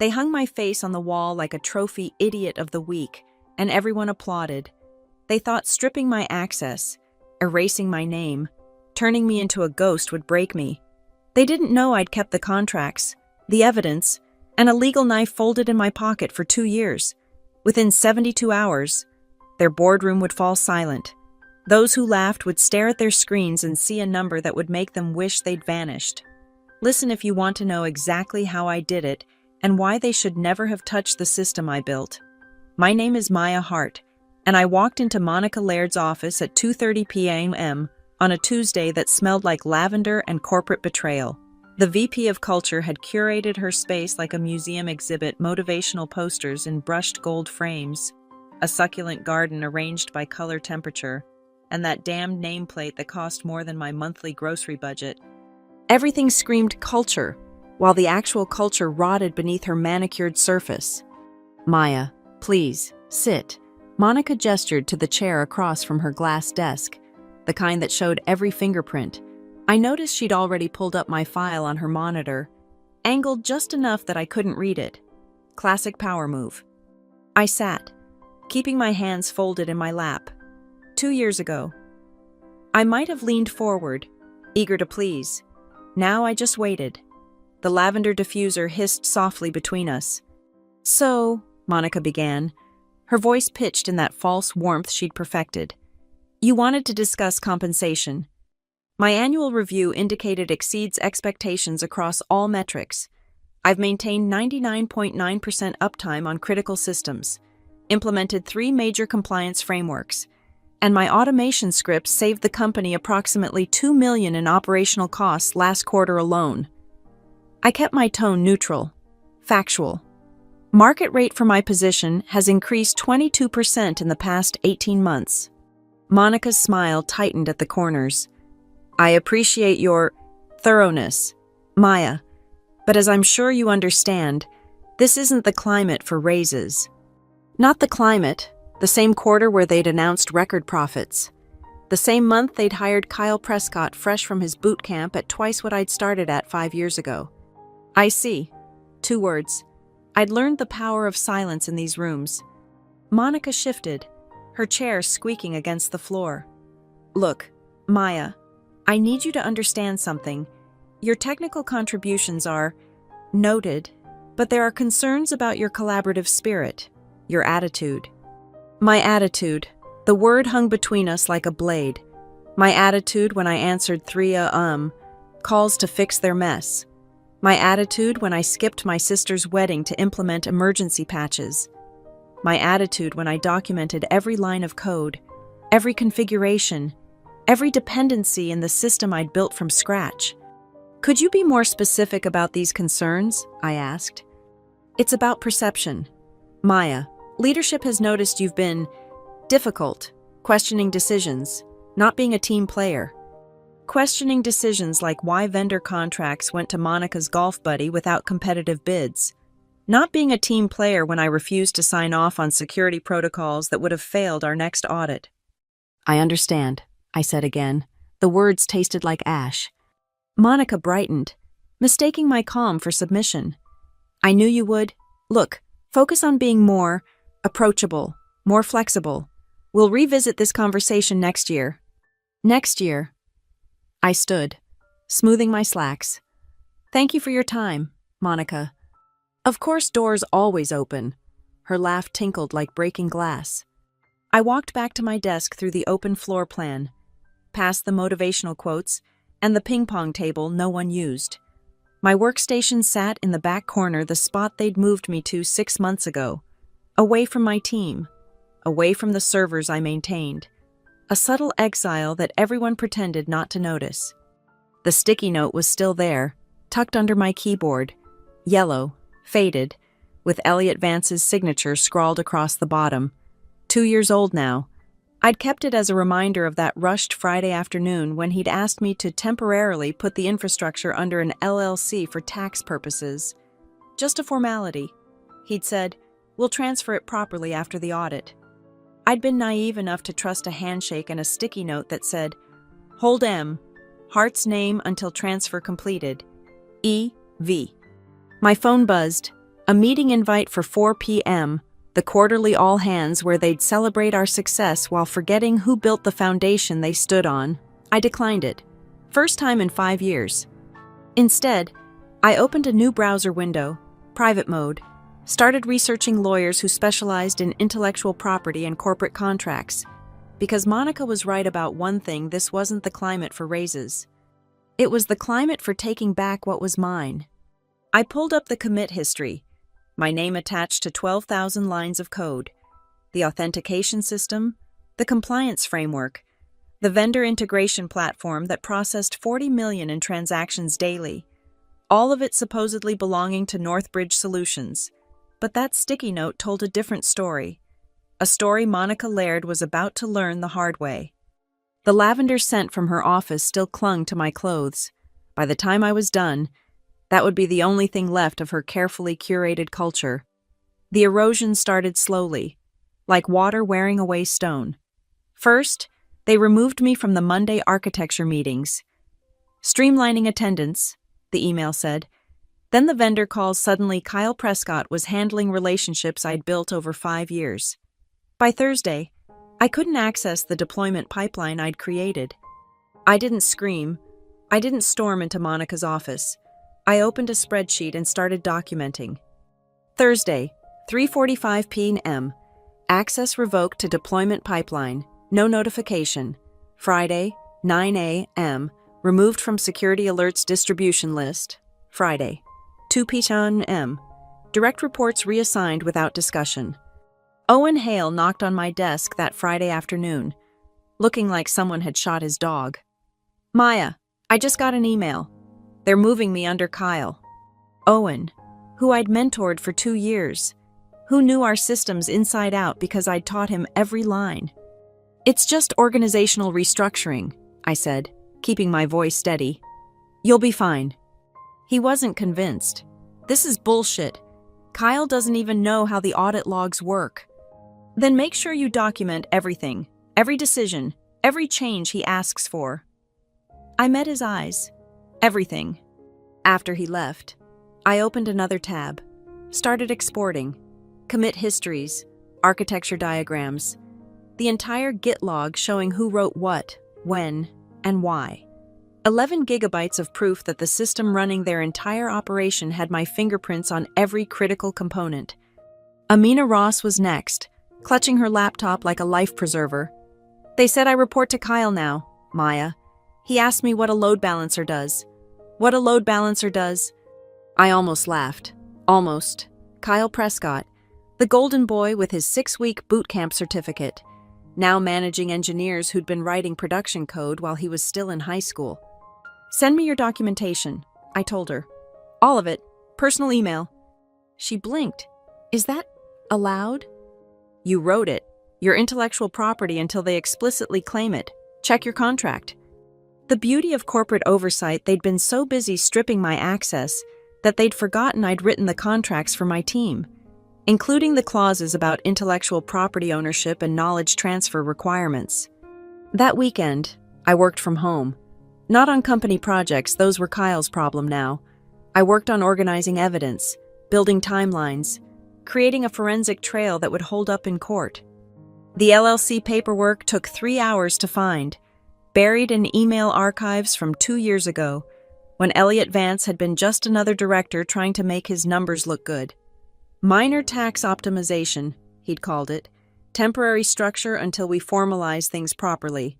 They hung my face on the wall like a trophy idiot of the week, and everyone applauded. They thought stripping my access, erasing my name, turning me into a ghost would break me. They didn't know I'd kept the contracts, the evidence, and a legal knife folded in my pocket for 2 years. Within 72 hours, their boardroom would fall silent. Those who laughed would stare at their screens and see a number that would make them wish they'd vanished. Listen if you want to know exactly how I did it and why they should never have touched the system I built. My name is Maya Hart, and I walked into Monica Laird's office at 2:30 p.m. on a Tuesday that smelled like lavender and corporate betrayal. The VP of Culture had curated her space like a museum exhibit, motivational posters in brushed gold frames, a succulent garden arranged by color temperature, and that damned nameplate that cost more than my monthly grocery budget. Everything screamed culture, while the actual culture rotted beneath her manicured surface. "Maya, please, sit." Monica gestured to the chair across from her glass desk, the kind that showed every fingerprint. I noticed she'd already pulled up my file on her monitor, angled just enough that I couldn't read it. Classic power move. I sat, keeping my hands folded in my lap. 2 years ago. I might have leaned forward, eager to please. Now I just waited. The lavender diffuser hissed softly between us. "So," Monica began, her voice pitched in that false warmth she'd perfected. "You wanted to discuss compensation. My annual review indicated exceeds expectations across all metrics. I've maintained 99.9% uptime on critical systems, implemented 3 major compliance frameworks, and my automation scripts saved the company approximately $2 million in operational costs last quarter alone." I kept my tone neutral, factual. Market rate for my position has increased 22% in the past 18 months. Monica's smile tightened at the corners. "I appreciate your thoroughness, Maya, but as I'm sure you understand, this isn't the climate for raises." Not the climate, the same quarter where they'd announced record profits. The same month they'd hired Kyle Prescott fresh from his boot camp at twice what I'd started at 5 years ago. "I see." 2 words. I'd learned the power of silence in these rooms. Monica shifted, her chair squeaking against the floor. "Look, Maya, I need you to understand something. Your technical contributions are noted, but there are concerns about your collaborative spirit, your attitude." My attitude. The word hung between us like a blade. My attitude when I answered 3 calls to fix their mess. My attitude when I skipped my sister's wedding to implement emergency patches. My attitude when I documented every line of code, every configuration, every dependency in the system I'd built from scratch. "Could you be more specific about these concerns?" I asked. "It's about perception. Maya, leadership has noticed you've been difficult, questioning decisions, not being a team player. Questioning decisions like why vendor contracts went to Monica's golf buddy without competitive bids. Not being a team player when I refused to sign off on security protocols that would have failed our next audit." "I understand," I said again. The words tasted like ash. Monica brightened, mistaking my calm for submission. "I knew you would. Look, focus on being more approachable, more flexible. We'll revisit this conversation next year." "Next year." I stood, smoothing my slacks. "Thank you for your time, Monica." "Of course, doors always open." Her laugh tinkled like breaking glass. I walked back to my desk through the open floor plan, past the motivational quotes and the ping-pong table no one used. My workstation sat in the back corner, the spot they'd moved me to 6 months ago, away from my team, away from the servers I maintained. A subtle exile that everyone pretended not to notice. The sticky note was still there, tucked under my keyboard, yellow, faded, with Elliot Vance's signature scrawled across the bottom. 2 years old now. I'd kept it as a reminder of that rushed Friday afternoon when he'd asked me to temporarily put the infrastructure under an LLC for tax purposes. "Just a formality," he'd said. "We'll transfer it properly after the audit." I'd been naive enough to trust a handshake and a sticky note that said, "Hold M, Hart's name until transfer completed. E.V." My phone buzzed, A meeting invite for 4 p.m., the quarterly all-hands where they'd celebrate our success while forgetting who built the foundation they stood on. I declined it. First time in 5 years. Instead, I opened a new browser window, private mode, started researching lawyers who specialized in intellectual property and corporate contracts. Because Monica was right about one thing, this wasn't the climate for raises. It was the climate for taking back what was mine. I pulled up the commit history, my name attached to 12,000 lines of code, the authentication system, the compliance framework, the vendor integration platform that processed 40 million in transactions daily, all of it supposedly belonging to Northbridge Solutions. But that sticky note told a different story, a story Monica Laird was about to learn the hard way. The lavender scent from her office still clung to my clothes. By the time I was done, that would be the only thing left of her carefully curated culture. The erosion started slowly, like water wearing away stone. First, they removed me from the Monday architecture meetings. Streamlining attendance, the email said. Then the vendor calls suddenly Kyle Prescott was handling relationships I'd built over 5 years. By Thursday, I couldn't access the deployment pipeline I'd created. I didn't scream. I didn't storm into Monica's office. I opened a spreadsheet and started documenting. Thursday, 3:45 p.m. Access revoked to deployment pipeline. No notification. Friday, 9 a.m. Removed from security alerts distribution list. Friday, 2 p.m. Direct reports reassigned without discussion. Owen Hale knocked on my desk that Friday afternoon, looking like someone had shot his dog. Maya, I just got an email. They're moving me under Kyle. Owen, who I'd mentored for 2 years, who knew our systems inside out because I'd taught him every line. It's just organizational restructuring, I said, keeping my voice steady. You'll be fine. He wasn't convinced. This is bullshit. Kyle doesn't even know how the audit logs work. Then make sure you document everything, every decision, every change he asks for. I met his eyes. Everything. After he left, I opened another tab, started exporting, commit histories, architecture diagrams, the entire Git log showing who wrote what, when, and why. 11 gigabytes of proof that the system running their entire operation had my fingerprints on every critical component. Amina Ross was next, clutching her laptop like a life preserver. They said I report to Kyle now, Maya. He asked me what a load balancer does. What a load balancer does? I almost laughed. Almost. Kyle Prescott, the golden boy with his 6-week boot camp certificate, now managing engineers who'd been writing production code while he was still in high school. Send me your documentation, I told her. All of it. Personal email. She blinked. Is that allowed? You wrote it. Your intellectual property until they explicitly claim it. Check your contract. The beauty of corporate oversight, they'd been so busy stripping my access that they'd forgotten I'd written the contracts for my team, including the clauses about intellectual property ownership and knowledge transfer requirements. That weekend, I worked from home. Not on company projects, those were Kyle's problem now. I worked on organizing evidence, building timelines, creating a forensic trail that would hold up in court. The LLC paperwork took 3 hours to find, buried in email archives from 2 years ago, when Elliot Vance had been just another director trying to make his numbers look good. Minor tax optimization, he'd called it, temporary structure until we formalize things properly.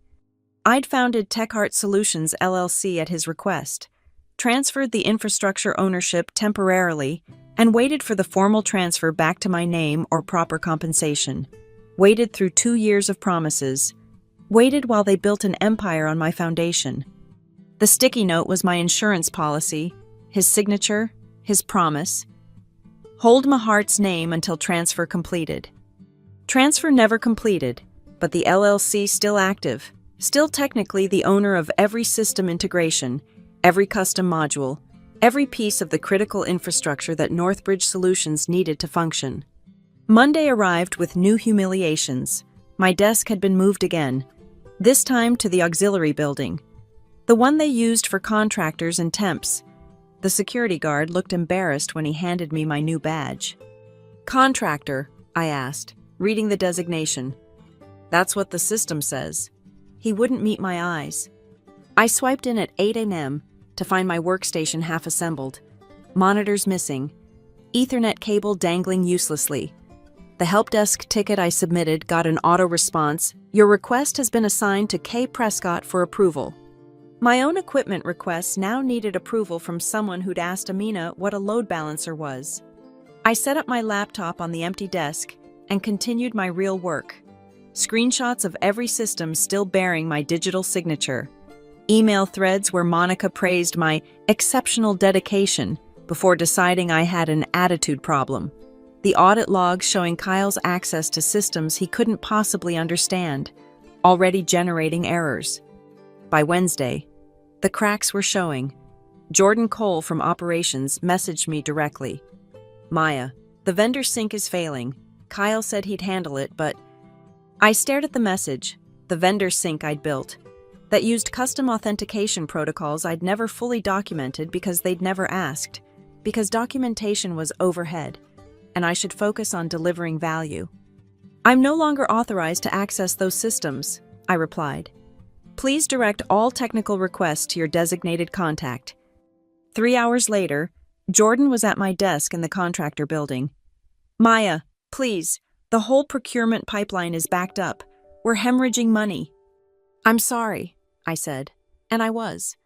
I'd founded TechHeart Solutions LLC at his request, transferred the infrastructure ownership temporarily, and waited for the formal transfer back to my name or proper compensation. Waited through 2 years of promises. Waited while they built an empire on my foundation. The sticky note was my insurance policy, his signature, his promise. Hold Mahart's name until transfer completed. Transfer never completed, but the LLC still active, still technically the owner of every system integration, every custom module, every piece of the critical infrastructure that Northbridge Solutions needed to function. Monday arrived with new humiliations. My desk had been moved again, this time to the auxiliary building, the one they used for contractors and temps. The security guard looked embarrassed when he handed me my new badge. Contractor, I asked, reading the designation. That's what the system says. He wouldn't meet my eyes. I swiped in at 8 a.m. to find my workstation half assembled, monitors missing, Ethernet cable dangling uselessly. The help desk ticket I submitted got an auto response. Your request has been assigned to K. Prescott for approval. My own equipment requests now needed approval from someone who'd asked Amina what a load balancer was. I set up my laptop on the empty desk and continued my real work. Screenshots of every system still bearing my digital signature. Email threads where Monica praised my exceptional dedication before deciding I had an attitude problem. The audit logs showing Kyle's access to systems he couldn't possibly understand, already generating errors. By Wednesday, the cracks were showing. Jordan Cole from operations messaged me directly. Maya, the vendor sync is failing. Kyle said he'd handle it, but... I stared at the message, the vendor sync I'd built, that used custom authentication protocols I'd never fully documented because they'd never asked, because documentation was overhead, and I should focus on delivering value. I'm no longer authorized to access those systems, I replied. Please direct all technical requests to your designated contact. 3 hours later, Jordan was at my desk in the contractor building. Maya, please, the whole procurement pipeline is backed up. We're hemorrhaging money. I'm sorry, I said, and I was.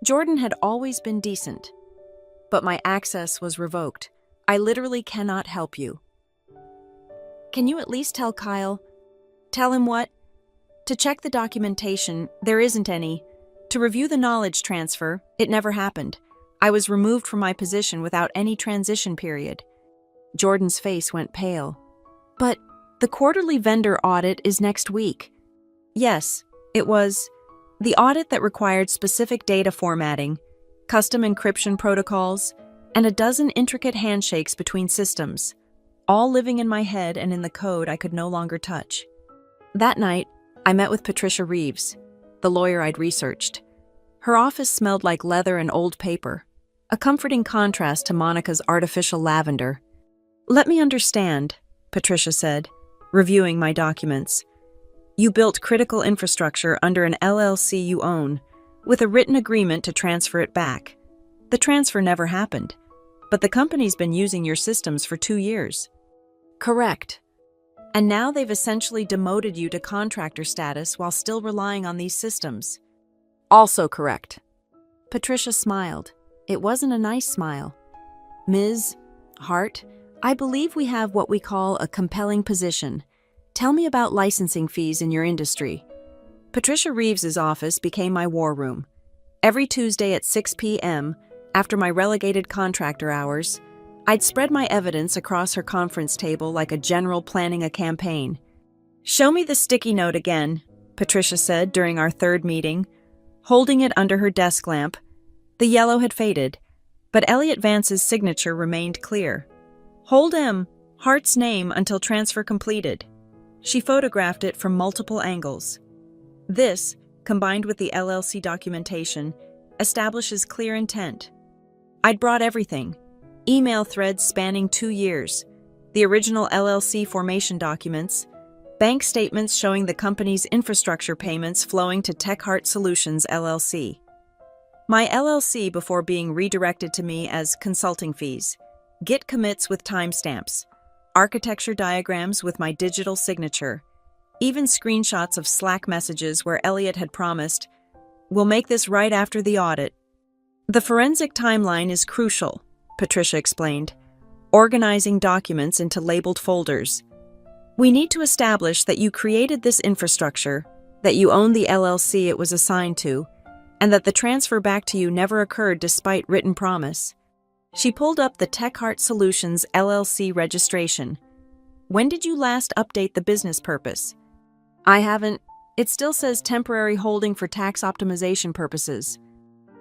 Jordan had always been decent. But my access was revoked. I literally cannot help you. Can you at least tell Kyle? Tell him what? To check the documentation, there isn't any. To review the knowledge transfer, it never happened. I was removed from my position without any transition period. Jordan's face went pale. But the quarterly vendor audit is next week. Yes, it was. The audit that required specific data formatting, custom encryption protocols, and a dozen intricate handshakes between systems, all living in my head and in the code I could no longer touch. That night, I met with Patricia Reeves, the lawyer I'd researched. Her office smelled like leather and old paper, a comforting contrast to Monica's artificial lavender. Let me understand, Patricia said, reviewing my documents. You built critical infrastructure under an LLC you own, with a written agreement to transfer it back. The transfer never happened, but the company's been using your systems for 2 years. Correct. And now they've essentially demoted you to contractor status while still relying on these systems. Also correct. Patricia smiled. It wasn't a nice smile. Ms. Hart, I believe we have what we call a compelling position. Tell me about licensing fees in your industry. Patricia Reeves's office became my war room. Every Tuesday at 6 p.m., after my relegated contractor hours, I'd spread my evidence across her conference table like a general planning a campaign. Show me the sticky note again, Patricia said during our third meeting, holding it under her desk lamp. The yellow had faded, but Elliot Vance's signature remained clear. Hold M, Hart's name until transfer completed. She photographed it from multiple angles. This, combined with the LLC documentation, establishes clear intent. I'd brought everything. Email threads spanning 2 years, the original LLC formation documents, bank statements showing the company's infrastructure payments flowing to TechHeart Solutions LLC. My LLC before being redirected to me as consulting fees, Git commits with timestamps, architecture diagrams with my digital signature, even screenshots of Slack messages where Elliot had promised, "We'll make this right after the audit." The forensic timeline is crucial, Patricia explained, organizing documents into labeled folders. We need to establish that you created this infrastructure, that you own the LLC it was assigned to, and that the transfer back to you never occurred despite written promise. She pulled up the TechHeart Solutions LLC registration. When did you last update the business purpose? I haven't. It still says temporary holding for tax optimization purposes.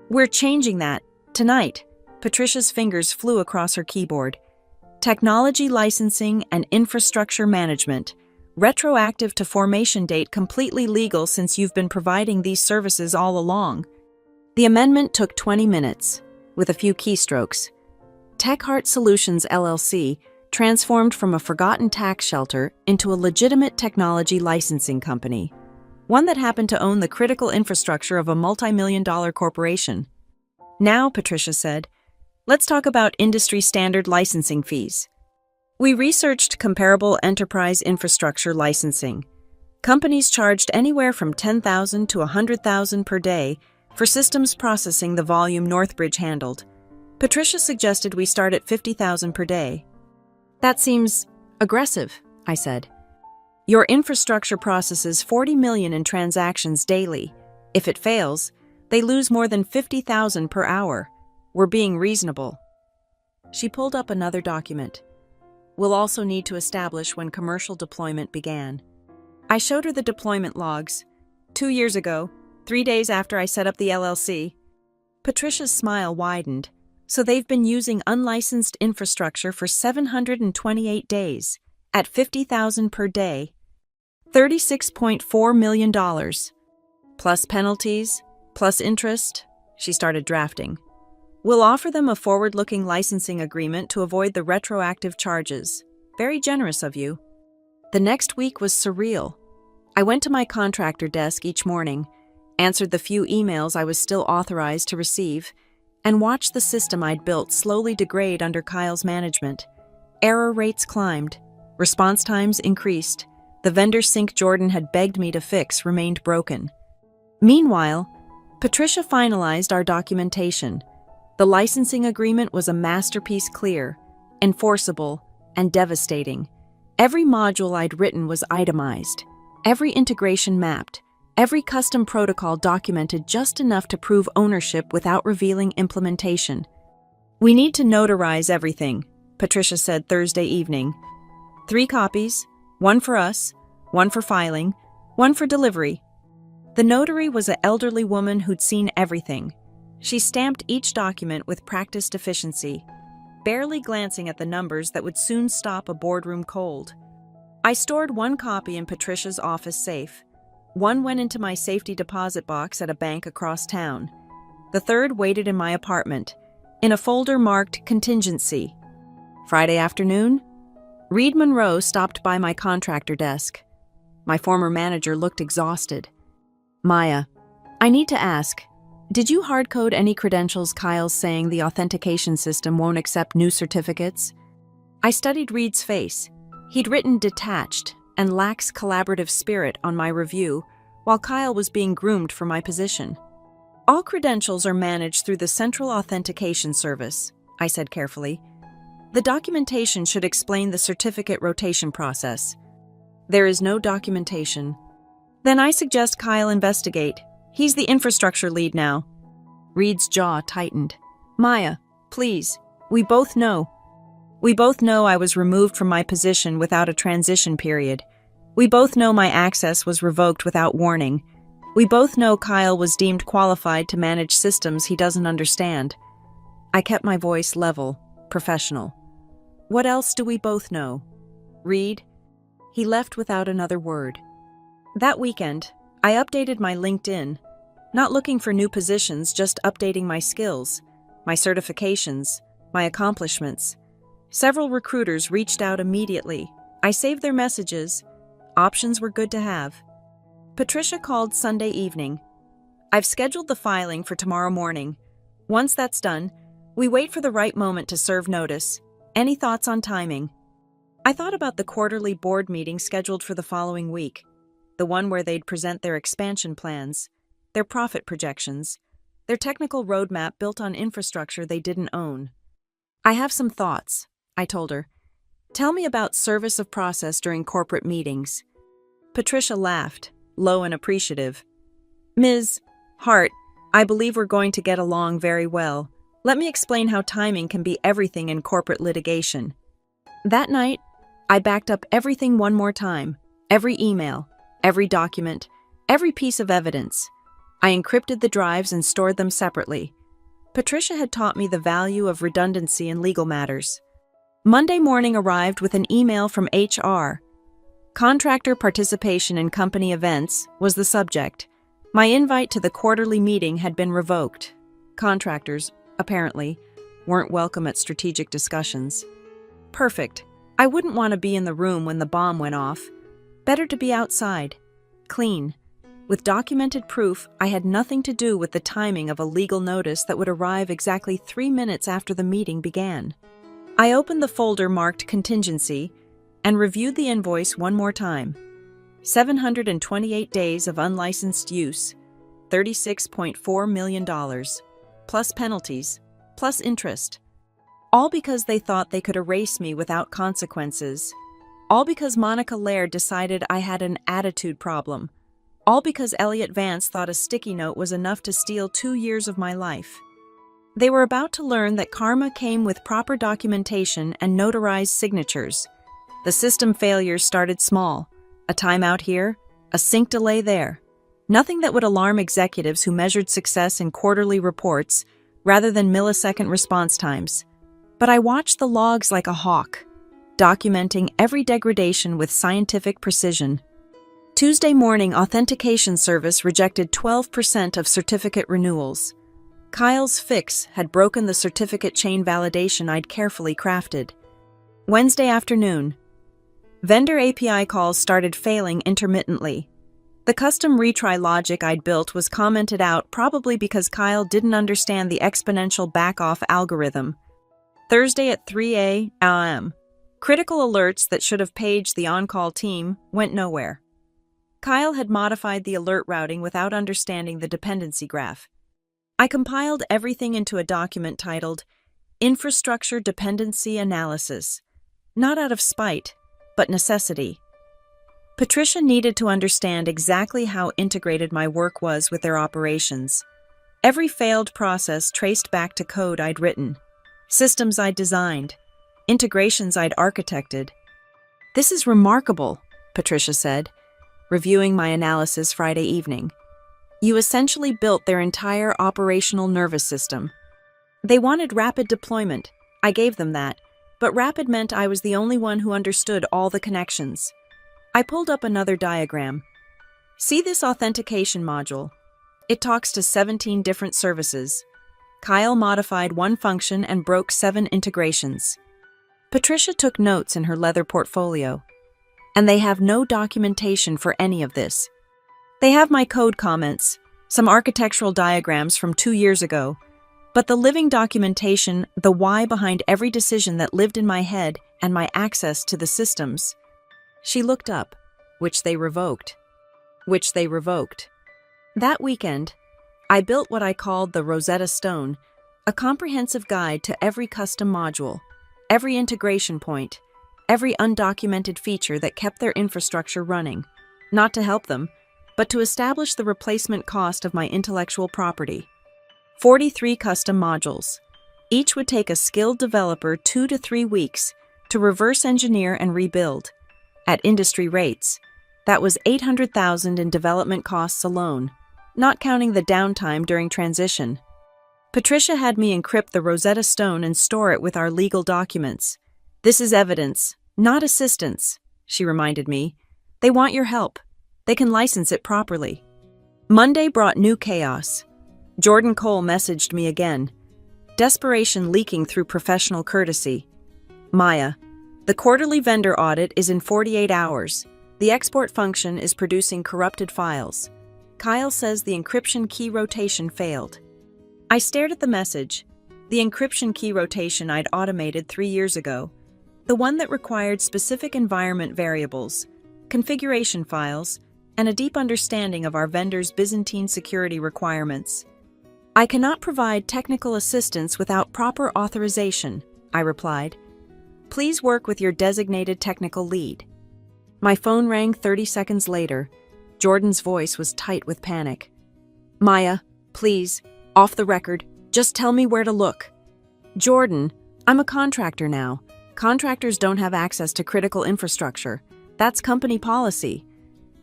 We're changing that, tonight. Patricia's fingers flew across her keyboard. Technology licensing and infrastructure management. Retroactive to formation date, completely legal since you've been providing these services all along. The amendment took 20 minutes. with a few keystrokes. TechHeart Solutions LLC transformed from a forgotten tax shelter into a legitimate technology licensing company, one that happened to own the critical infrastructure of a multi-million-dollar corporation. Now, Patricia said, let's talk about industry-standard licensing fees. We researched comparable enterprise infrastructure licensing. Companies charged anywhere from $10,000 to $100,000 per day for systems processing the volume Northbridge handled. Patricia suggested we start at $50,000 per day. That seems aggressive, I said. Your infrastructure processes 40 million in transactions daily. If it fails, they lose more than $50,000 per hour. We're being reasonable. She pulled up another document. We'll also need to establish when commercial deployment began. I showed her the deployment logs. 2 years ago, 3 days after I set up the LLC. Patricia's smile widened. So they've been using unlicensed infrastructure for 728 days, at $50,000 per day. $36.4 million. Plus penalties, plus interest. She started drafting. We'll offer them a forward-looking licensing agreement to avoid the retroactive charges. Very generous of you. The next week was surreal. I went to my contractor desk each morning, answered the few emails I was still authorized to receive, and watched the system I'd built slowly degrade under Kyle's management. Error rates climbed. Response times increased. The vendor sync Jordan had begged me to fix remained broken. Meanwhile, Patricia finalized our documentation. The licensing agreement was a masterpiece, clear, enforceable, and devastating. Every module I'd written was itemized, every integration mapped, every custom protocol documented just enough to prove ownership without revealing implementation. We need to notarize everything, Patricia said Thursday evening. 3 copies, 1 for us, 1 for filing, 1 for delivery. The notary was an elderly woman who'd seen everything. She stamped each document with practiced efficiency, barely glancing at the numbers that would soon stop a boardroom cold. I stored 1 copy in Patricia's office safe. 1 went into my safety deposit box at a bank across town. The 3rd waited in my apartment, in a folder marked contingency. Friday afternoon, Reed Monroe stopped by my contractor desk. My former manager looked exhausted. Maya, I need to ask, did you hard-code any credentials Kyle's saying the authentication system won't accept new certificates? I studied Reed's face. He'd written detached and lacks collaborative spirit on my review while Kyle was being groomed for my position. All credentials are managed through the Central Authentication Service, I said carefully. The documentation should explain the certificate rotation process. There is no documentation. Then I suggest Kyle investigate. He's the infrastructure lead now. Reed's jaw tightened. Maya, please, we both know I was removed from my position without a transition period. We both know my access was revoked without warning. We both know Kyle was deemed qualified to manage systems he doesn't understand. I kept my voice level, professional. What else do we both know? Reed? He left without another word. That weekend, I updated my LinkedIn, not looking for new positions, just updating my skills, my certifications, my accomplishments. Several recruiters reached out immediately. I saved their messages. Options were good to have. Patricia called Sunday evening. I've scheduled the filing for tomorrow morning. Once that's done, we wait for the right moment to serve notice. Any thoughts on timing? I thought about the quarterly board meeting scheduled for the following week, the one where they'd present their expansion plans, their profit projections, their technical roadmap built on infrastructure they didn't own. I have some thoughts, I told her. Tell me about service of process during corporate meetings. Patricia laughed, low and appreciative. Ms. Hart, I believe we're going to get along very well. Let me explain how timing can be everything in corporate litigation. That night, I backed up everything one more time, every email, every document, every piece of evidence. I encrypted the drives and stored them separately. Patricia had taught me the value of redundancy in legal matters. Monday morning arrived with an email from HR. Contractor participation in company events was the subject. My invite to the quarterly meeting had been revoked. Contractors, apparently, weren't welcome at strategic discussions. Perfect. I wouldn't want to be in the room when the bomb went off. Better to be outside, clean, with documented proof I had nothing to do with the timing of a legal notice that would arrive exactly 3 minutes after the meeting began. I opened the folder marked contingency and reviewed the invoice one more time. 728 days of unlicensed use, $36.4 million, plus penalties, plus interest. All because they thought they could erase me without consequences. All because Monica Laird decided I had an attitude problem. All because Elliot Vance thought a sticky note was enough to steal 2 years of my life. They were about to learn that karma came with proper documentation and notarized signatures. The system failures started small. A timeout here, a sync delay there. Nothing that would alarm executives who measured success in quarterly reports rather than millisecond response times. But I watched the logs like a hawk, documenting every degradation with scientific precision. Tuesday morning authentication service rejected 12% of certificate renewals. Kyle's fix had broken the certificate chain validation I'd carefully crafted. Wednesday afternoon, vendor API calls started failing intermittently. The custom retry logic I'd built was commented out probably because Kyle didn't understand the exponential back-off algorithm. Thursday at 3 a.m., critical alerts that should have paged the on-call team went nowhere. Kyle had modified the alert routing without understanding the dependency graph. I compiled everything into a document titled Infrastructure Dependency Analysis, not out of spite, but necessity. Patricia needed to understand exactly how integrated my work was with their operations. Every failed process traced back to code I'd written, systems I'd designed, integrations I'd architected. "This is remarkable," Patricia said, reviewing my analysis Friday evening. "You essentially built their entire operational nervous system." They wanted rapid deployment. I gave them that, but rapid meant I was the only one who understood all the connections. I pulled up another diagram. See this authentication module? It talks to 17 different services. Kyle modified one function and broke 7 integrations. Patricia took notes in her leather portfolio, and they have no documentation for any of this. They have my code comments, some architectural diagrams from 2 years ago, but the living documentation, the why behind every decision that lived in my head and my access to the systems. She looked up, which they revoked. That weekend, I built what I called the Rosetta Stone, a comprehensive guide to every custom module, every integration point, every undocumented feature that kept their infrastructure running, not to help them, but to establish the replacement cost of my intellectual property. 43 custom modules. Each would take a skilled developer 2 to 3 weeks to reverse engineer and rebuild. At industry rates, that was $800,000 in development costs alone, not counting the downtime during transition. Patricia had me encrypt the Rosetta Stone and store it with our legal documents. "This is evidence, not assistance," she reminded me. "They want your help. They can license it properly." Monday brought new chaos. Jordan Cole messaged me again. Desperation leaking through professional courtesy. "Maya, the quarterly vendor audit is in 48 hours. The export function is producing corrupted files. Kyle says the encryption key rotation failed." I stared at the message. The encryption key rotation I'd automated 3 years ago. The one that required specific environment variables, configuration files, and a deep understanding of our vendor's Byzantine security requirements. "I cannot provide technical assistance without proper authorization," I replied. "Please work with your designated technical lead." My phone rang 30 seconds later. Jordan's voice was tight with panic. "Maya, please, off the record, just tell me where to look." "Jordan, I'm a contractor now. Contractors don't have access to critical infrastructure. That's company policy."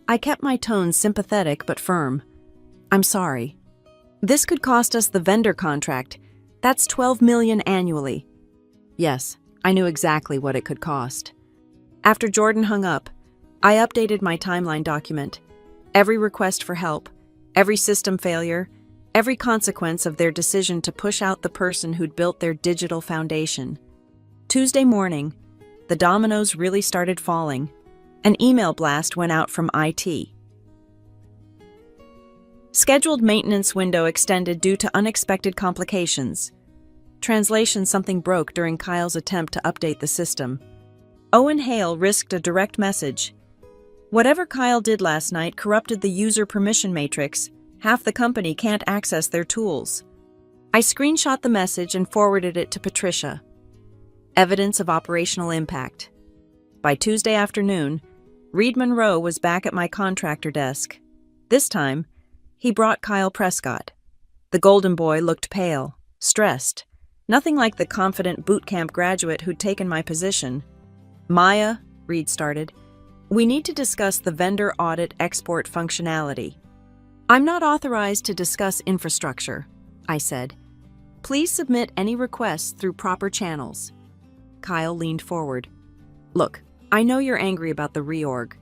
I kept my tone sympathetic but firm. "I'm sorry. This could cost us the vendor contract. That's $12 million annually." Yes, I knew exactly what it could cost. After Jordan hung up, I updated my timeline document. Every request for help, every system failure, every consequence of their decision to push out the person who'd built their digital foundation. Tuesday morning, the dominoes really started falling. An email blast went out from IT. Scheduled maintenance window extended due to unexpected complications. Translation: something broke during Kyle's attempt to update the system. Owen Hale risked a direct message. Whatever Kyle did last night corrupted the user permission matrix. Half the company can't access their tools. I screenshot the message and forwarded it to Patricia. Evidence of operational impact. By Tuesday afternoon, Reed Monroe was back at my contractor desk. This time, he brought Kyle Prescott. The golden boy looked pale, stressed, nothing like the confident boot camp graduate who'd taken my position. "Maya," Reed started, "we need to discuss the vendor audit export functionality." "I'm not authorized to discuss infrastructure," I said. "Please submit any requests through proper channels." Kyle leaned forward. "Look, I know you're angry about the reorg."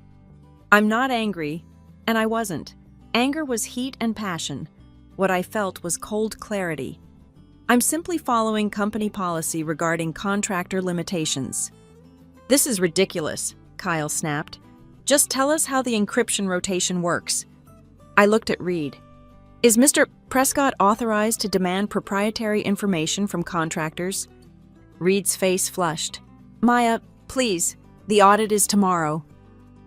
"I'm not angry," and I wasn't. Anger was heat and passion. What I felt was cold clarity. "I'm simply following company policy regarding contractor limitations." "This is ridiculous," Kyle snapped. "Just tell us how the encryption rotation works." I looked at Reed. "Is Mr. Prescott authorized to demand proprietary information from contractors?" Reed's face flushed. "Maya, please, the audit is tomorrow."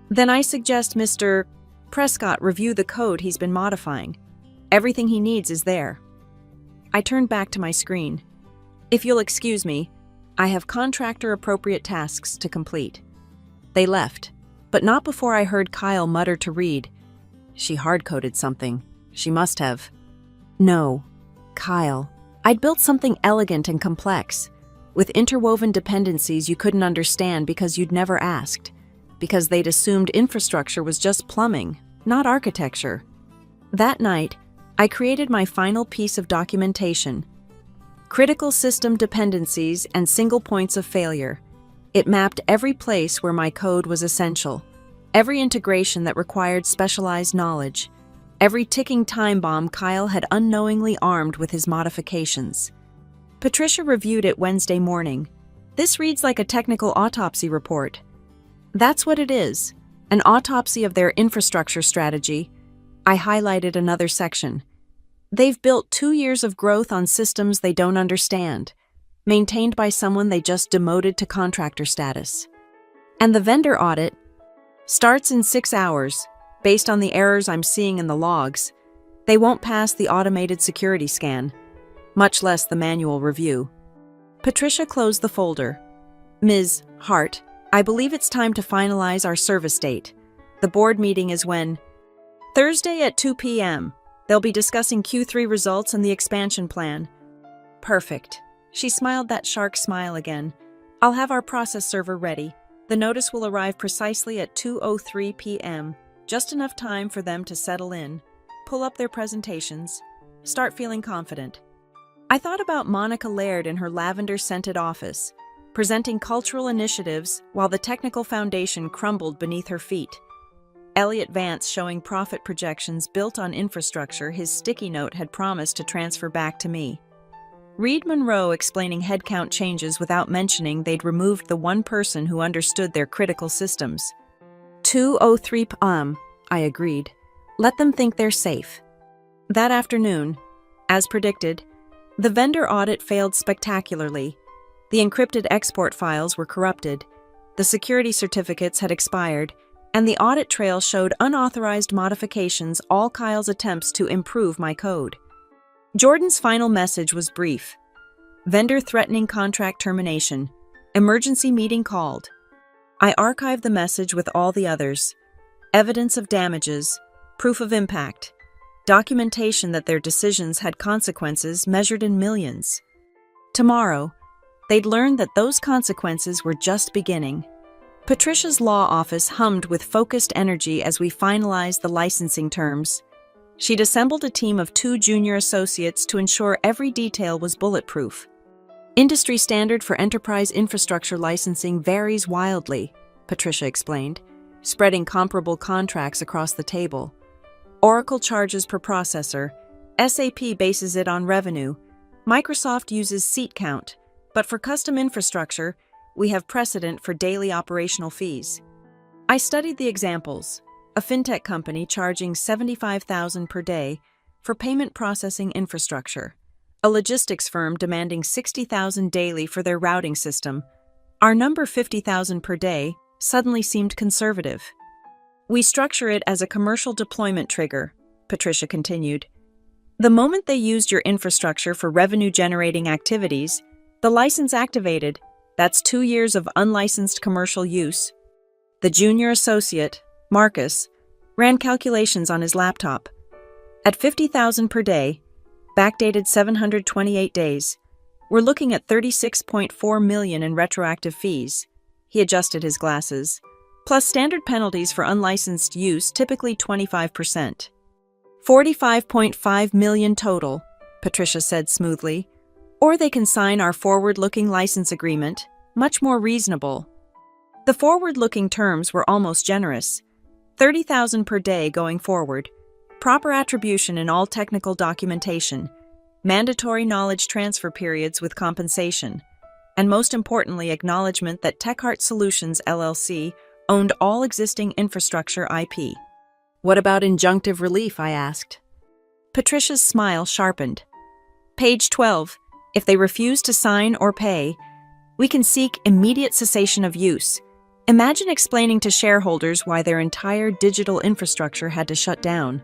"Then I suggest Mr. Prescott review the code he's been modifying. Everything he needs is there." I turned back to my screen. "If you'll excuse me, I have contractor-appropriate tasks to complete." They left, but not before I heard Kyle mutter to Reed, "She hard-coded something. She must have." No, Kyle. I'd built something elegant and complex, with interwoven dependencies you couldn't understand because you'd never asked, because they'd assumed infrastructure was just plumbing, not architecture. That night, I created my final piece of documentation: critical system dependencies and single points of failure. It mapped every place where my code was essential, every integration that required specialized knowledge, every ticking time bomb Kyle had unknowingly armed with his modifications. Patricia reviewed it Wednesday morning. "This reads like a technical autopsy report." That's what it is, an autopsy of their infrastructure strategy. I highlighted another section. "They've built 2 years of growth on systems they don't understand, maintained by someone they just demoted to contractor status. And the vendor audit starts in 6 hours, based on the errors I'm seeing in the logs. They won't pass the automated security scan, much less the manual review." Patricia closed the folder. "Ms. Hart, I believe it's time to finalize our service date. The board meeting is when?" "Thursday at 2 p.m. They'll be discussing Q3 results and the expansion plan." "Perfect." She smiled that shark smile again. "I'll have our process server ready. The notice will arrive precisely at 2:03 p.m., just enough time for them to settle in, pull up their presentations, start feeling confident." I thought about Monica Laird in her lavender-scented office, presenting cultural initiatives while the technical foundation crumbled beneath her feet. Elliot Vance showing profit projections built on infrastructure his sticky note had promised to transfer back to me. Reed Monroe explaining headcount changes without mentioning they'd removed the one person who understood their critical systems. 2:03 p.m., I agreed. Let them think they're safe. That afternoon, as predicted, the vendor audit failed spectacularly. The encrypted export files were corrupted, the security certificates had expired, and the audit trail showed unauthorized modifications all Kyle's attempts to improve my code. Jordan's final message was brief. "Vendor threatening contract termination. Emergency meeting called." I archived the message with all the others. Evidence of damages, proof of impact, documentation that their decisions had consequences measured in millions. Tomorrow, they'd learn that those consequences were just beginning. Patricia's law office hummed with focused energy as we finalized the licensing terms. She'd assembled a team of 2 junior associates to ensure every detail was bulletproof. "Industry standard for enterprise infrastructure licensing varies wildly," Patricia explained, spreading comparable contracts across the table. "Oracle charges per processor, SAP bases it on revenue. Microsoft uses seat count. But for custom infrastructure, we have precedent for daily operational fees. I studied the examples. A fintech company charging $75,000 per day for payment processing infrastructure. A logistics firm demanding $60,000 daily for their routing system. Our number $50,000 per day suddenly seemed conservative. We structure it as a commercial deployment trigger, Patricia continued. The moment they used your infrastructure for revenue-generating activities, the license activated. That's 2 years of unlicensed commercial use. The junior associate, Marcus, ran calculations on his laptop. At $50,000 per day, backdated 728 days, we're looking at $36.4 million in retroactive fees. He adjusted his glasses. Plus standard penalties for unlicensed use, typically 25%. $45.5 million total, Patricia said smoothly. Or they can sign our forward-looking license agreement, much more reasonable. The forward-looking terms were almost generous. $30,000 per day going forward, proper attribution in all technical documentation, mandatory knowledge transfer periods with compensation, and most importantly, acknowledgement that TechHeart Solutions LLC owned all existing infrastructure IP. What about injunctive relief, I asked. Patricia's smile sharpened. Page 12. If they refuse to sign or pay, we can seek immediate cessation of use. Imagine explaining to shareholders why their entire digital infrastructure had to shut down.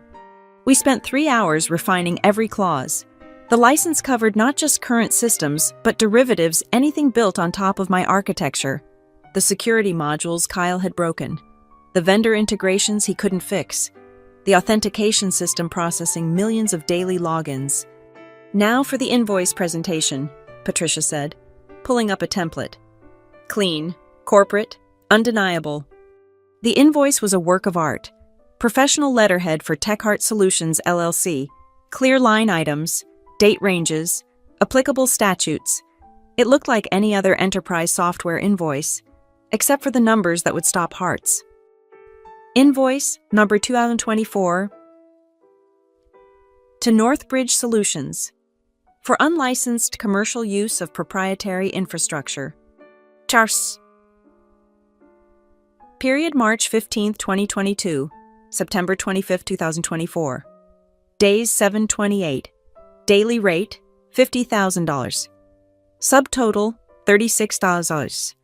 We spent 3 hours refining every clause. The license covered not just current systems, but derivatives, anything built on top of my architecture. The security modules Kyle had broken. The vendor integrations he couldn't fix. The authentication system processing millions of daily logins. Now for the invoice presentation, Patricia said, pulling up a template. Clean, corporate, undeniable. The invoice was a work of art. Professional letterhead for TechHeart Solutions LLC. Clear line items, date ranges, applicable statutes. It looked like any other enterprise software invoice, except for the numbers that would stop hearts. Invoice number 2024 to Northbridge Solutions for unlicensed commercial use of proprietary infrastructure. Chars. Period March 15, 2022, September 25, 2024. Days 728. Daily rate $50,000. Subtotal $36,000.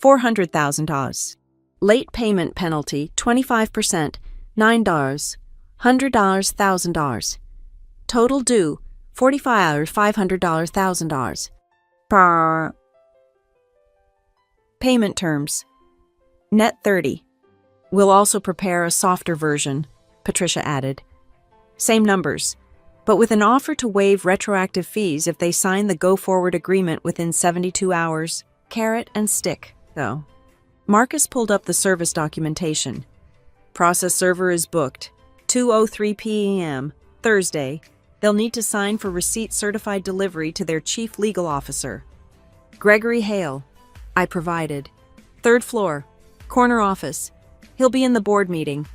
$400,000. Late payment penalty 25%, $9. $100, $1,000. Total due $45, $500, $1,000. Per. Payment terms. Net 30. We'll also prepare a softer version, Patricia added. Same numbers, but with an offer to waive retroactive fees if they sign the go-forward agreement within 72 hours. Carrot and stick, though. Marcus pulled up the service documentation. Process server is booked. 2:03 p.m., Thursday. They'll need to sign for receipt certified delivery to their chief legal officer. Gregory Hale. I provided. 3rd floor. Corner office. He'll be in the board meeting.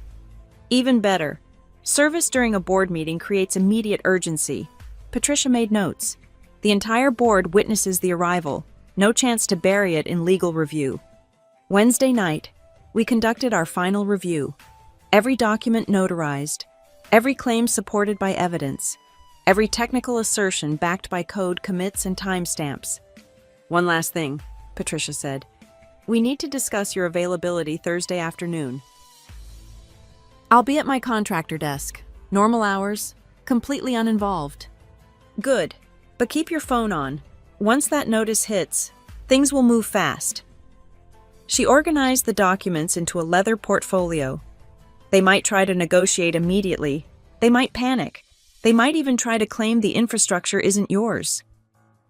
Even better. Service during a board meeting creates immediate urgency. Patricia made notes. The entire board witnesses the arrival. No chance to bury it in legal review. Wednesday night, we conducted our final review. Every document notarized. Every claim supported by evidence. Every technical assertion backed by code commits and timestamps. One last thing, Patricia said. We need to discuss your availability Thursday afternoon. I'll be at my contractor desk. Normal hours, completely uninvolved. Good, but keep your phone on. Once that notice hits, things will move fast. She organized the documents into a leather portfolio. They might try to negotiate immediately. They might panic. They might even try to claim the infrastructure isn't yours.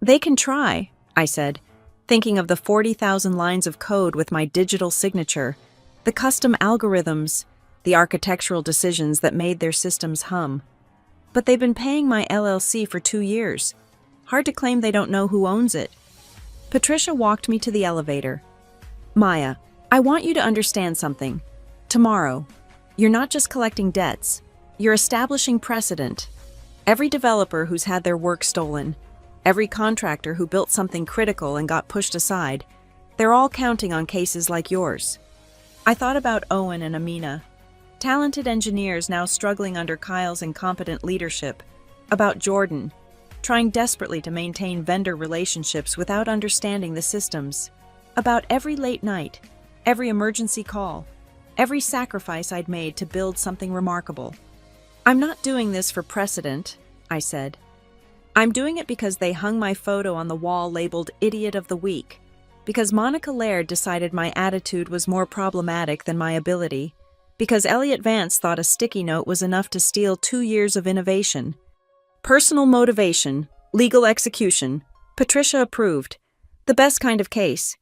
They can try, I said, thinking of the 40,000 lines of code with my digital signature, the custom algorithms, the architectural decisions that made their systems hum. But they've been paying my LLC for 2 years. Hard to claim they don't know who owns it. Patricia walked me to the elevator. Maya, I want you to understand something. Tomorrow, you're not just collecting debts. You're establishing precedent. Every developer who's had their work stolen, every contractor who built something critical and got pushed aside, they're all counting on cases like yours. I thought about Owen and Amina, talented engineers now struggling under Kyle's incompetent leadership, about Jordan, trying desperately to maintain vendor relationships without understanding the systems, about every late night, every emergency call, every sacrifice I'd made to build something remarkable. I'm not doing this for precedent, I said. I'm doing it because they hung my photo on the wall labeled Idiot of the Week, because Monica Laird decided my attitude was more problematic than my ability, because Elliot Vance thought a sticky note was enough to steal 2 years of innovation. Personal motivation, legal execution, Patricia approved, the best kind of case.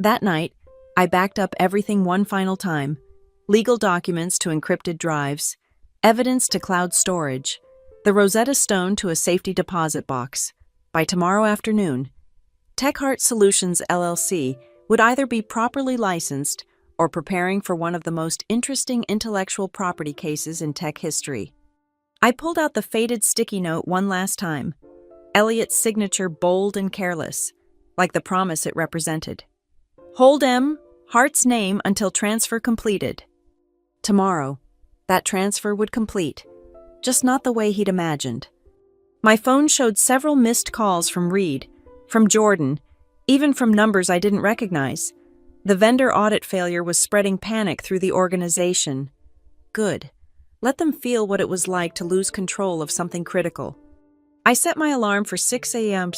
That night, I backed up everything one final time, legal documents to encrypted drives, evidence to cloud storage, the Rosetta Stone to a safety deposit box. By tomorrow afternoon, TechHeart Solutions LLC would either be properly licensed or preparing for one of the most interesting intellectual property cases in tech history. I pulled out the faded sticky note one last time, Elliot's signature bold and careless, like the promise it represented. Hold M, Hart's name until transfer completed. Tomorrow, that transfer would complete, just not the way he'd imagined. My phone showed several missed calls from Reed, from Jordan, even from numbers I didn't recognize. The vendor audit failure was spreading panic through the organization. Good. Let them feel what it was like to lose control of something critical. I set my alarm for 6 a.m.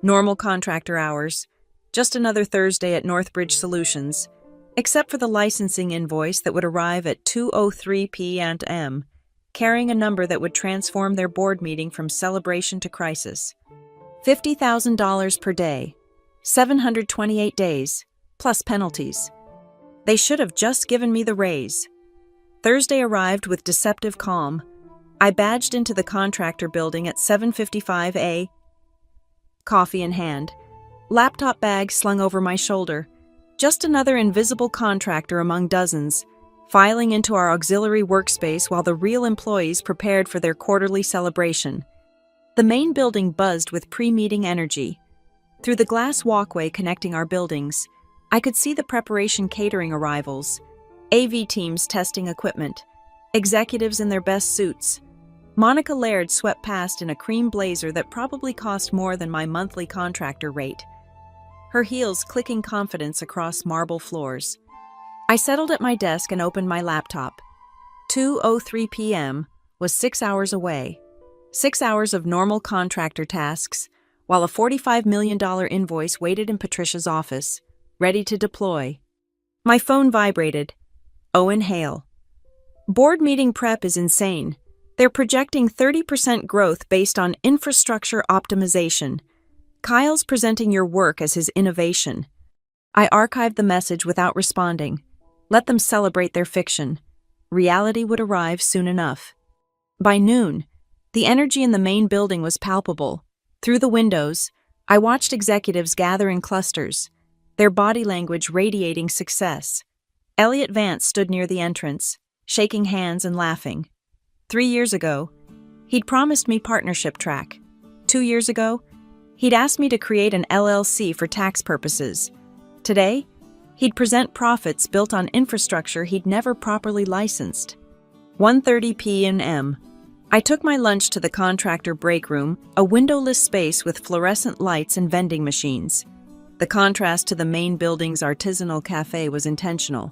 Normal contractor hours, just another Thursday at Northbridge Solutions, except for the licensing invoice that would arrive at 2:03 p.m., carrying a number that would transform their board meeting from celebration to crisis. $50,000 per day, 728 days, plus penalties. They should have just given me the raise. Thursday arrived with deceptive calm. I badged into the contractor building at 7:55 a.m., coffee in hand, laptop bag slung over my shoulder, just another invisible contractor among dozens, filing into our auxiliary workspace while the real employees prepared for their quarterly celebration. The main building buzzed with pre-meeting energy. Through the glass walkway connecting our buildings, I could see the preparation catering arrivals, AV teams testing equipment, executives in their best suits. Monica Laird swept past in a cream blazer that probably cost more than my monthly contractor rate, her heels clicking confidence across marble floors. I settled at my desk and opened my laptop. 2:03 p.m. was 6 hours away. 6 hours of normal contractor tasks, while a $45 million invoice waited in Patricia's office, ready to deploy. My phone vibrated. Owen Hale. Board meeting prep is insane. They're projecting 30% growth based on infrastructure optimization. Kyle's presenting your work as his innovation. I archived the message without responding. Let them celebrate their fiction. Reality would arrive soon enough. By noon, the energy in the main building was palpable. Through the windows, I watched executives gather in clusters, their body language radiating success. Elliot Vance stood near the entrance, shaking hands and laughing. 3 years ago, he'd promised me partnership track. 2 years ago, he'd asked me to create an LLC for tax purposes. Today, he'd present profits built on infrastructure he'd never properly licensed. 1:30 p.m. I took my lunch to the contractor break room, a windowless space with fluorescent lights and vending machines. The contrast to the main building's artisanal cafe was intentional.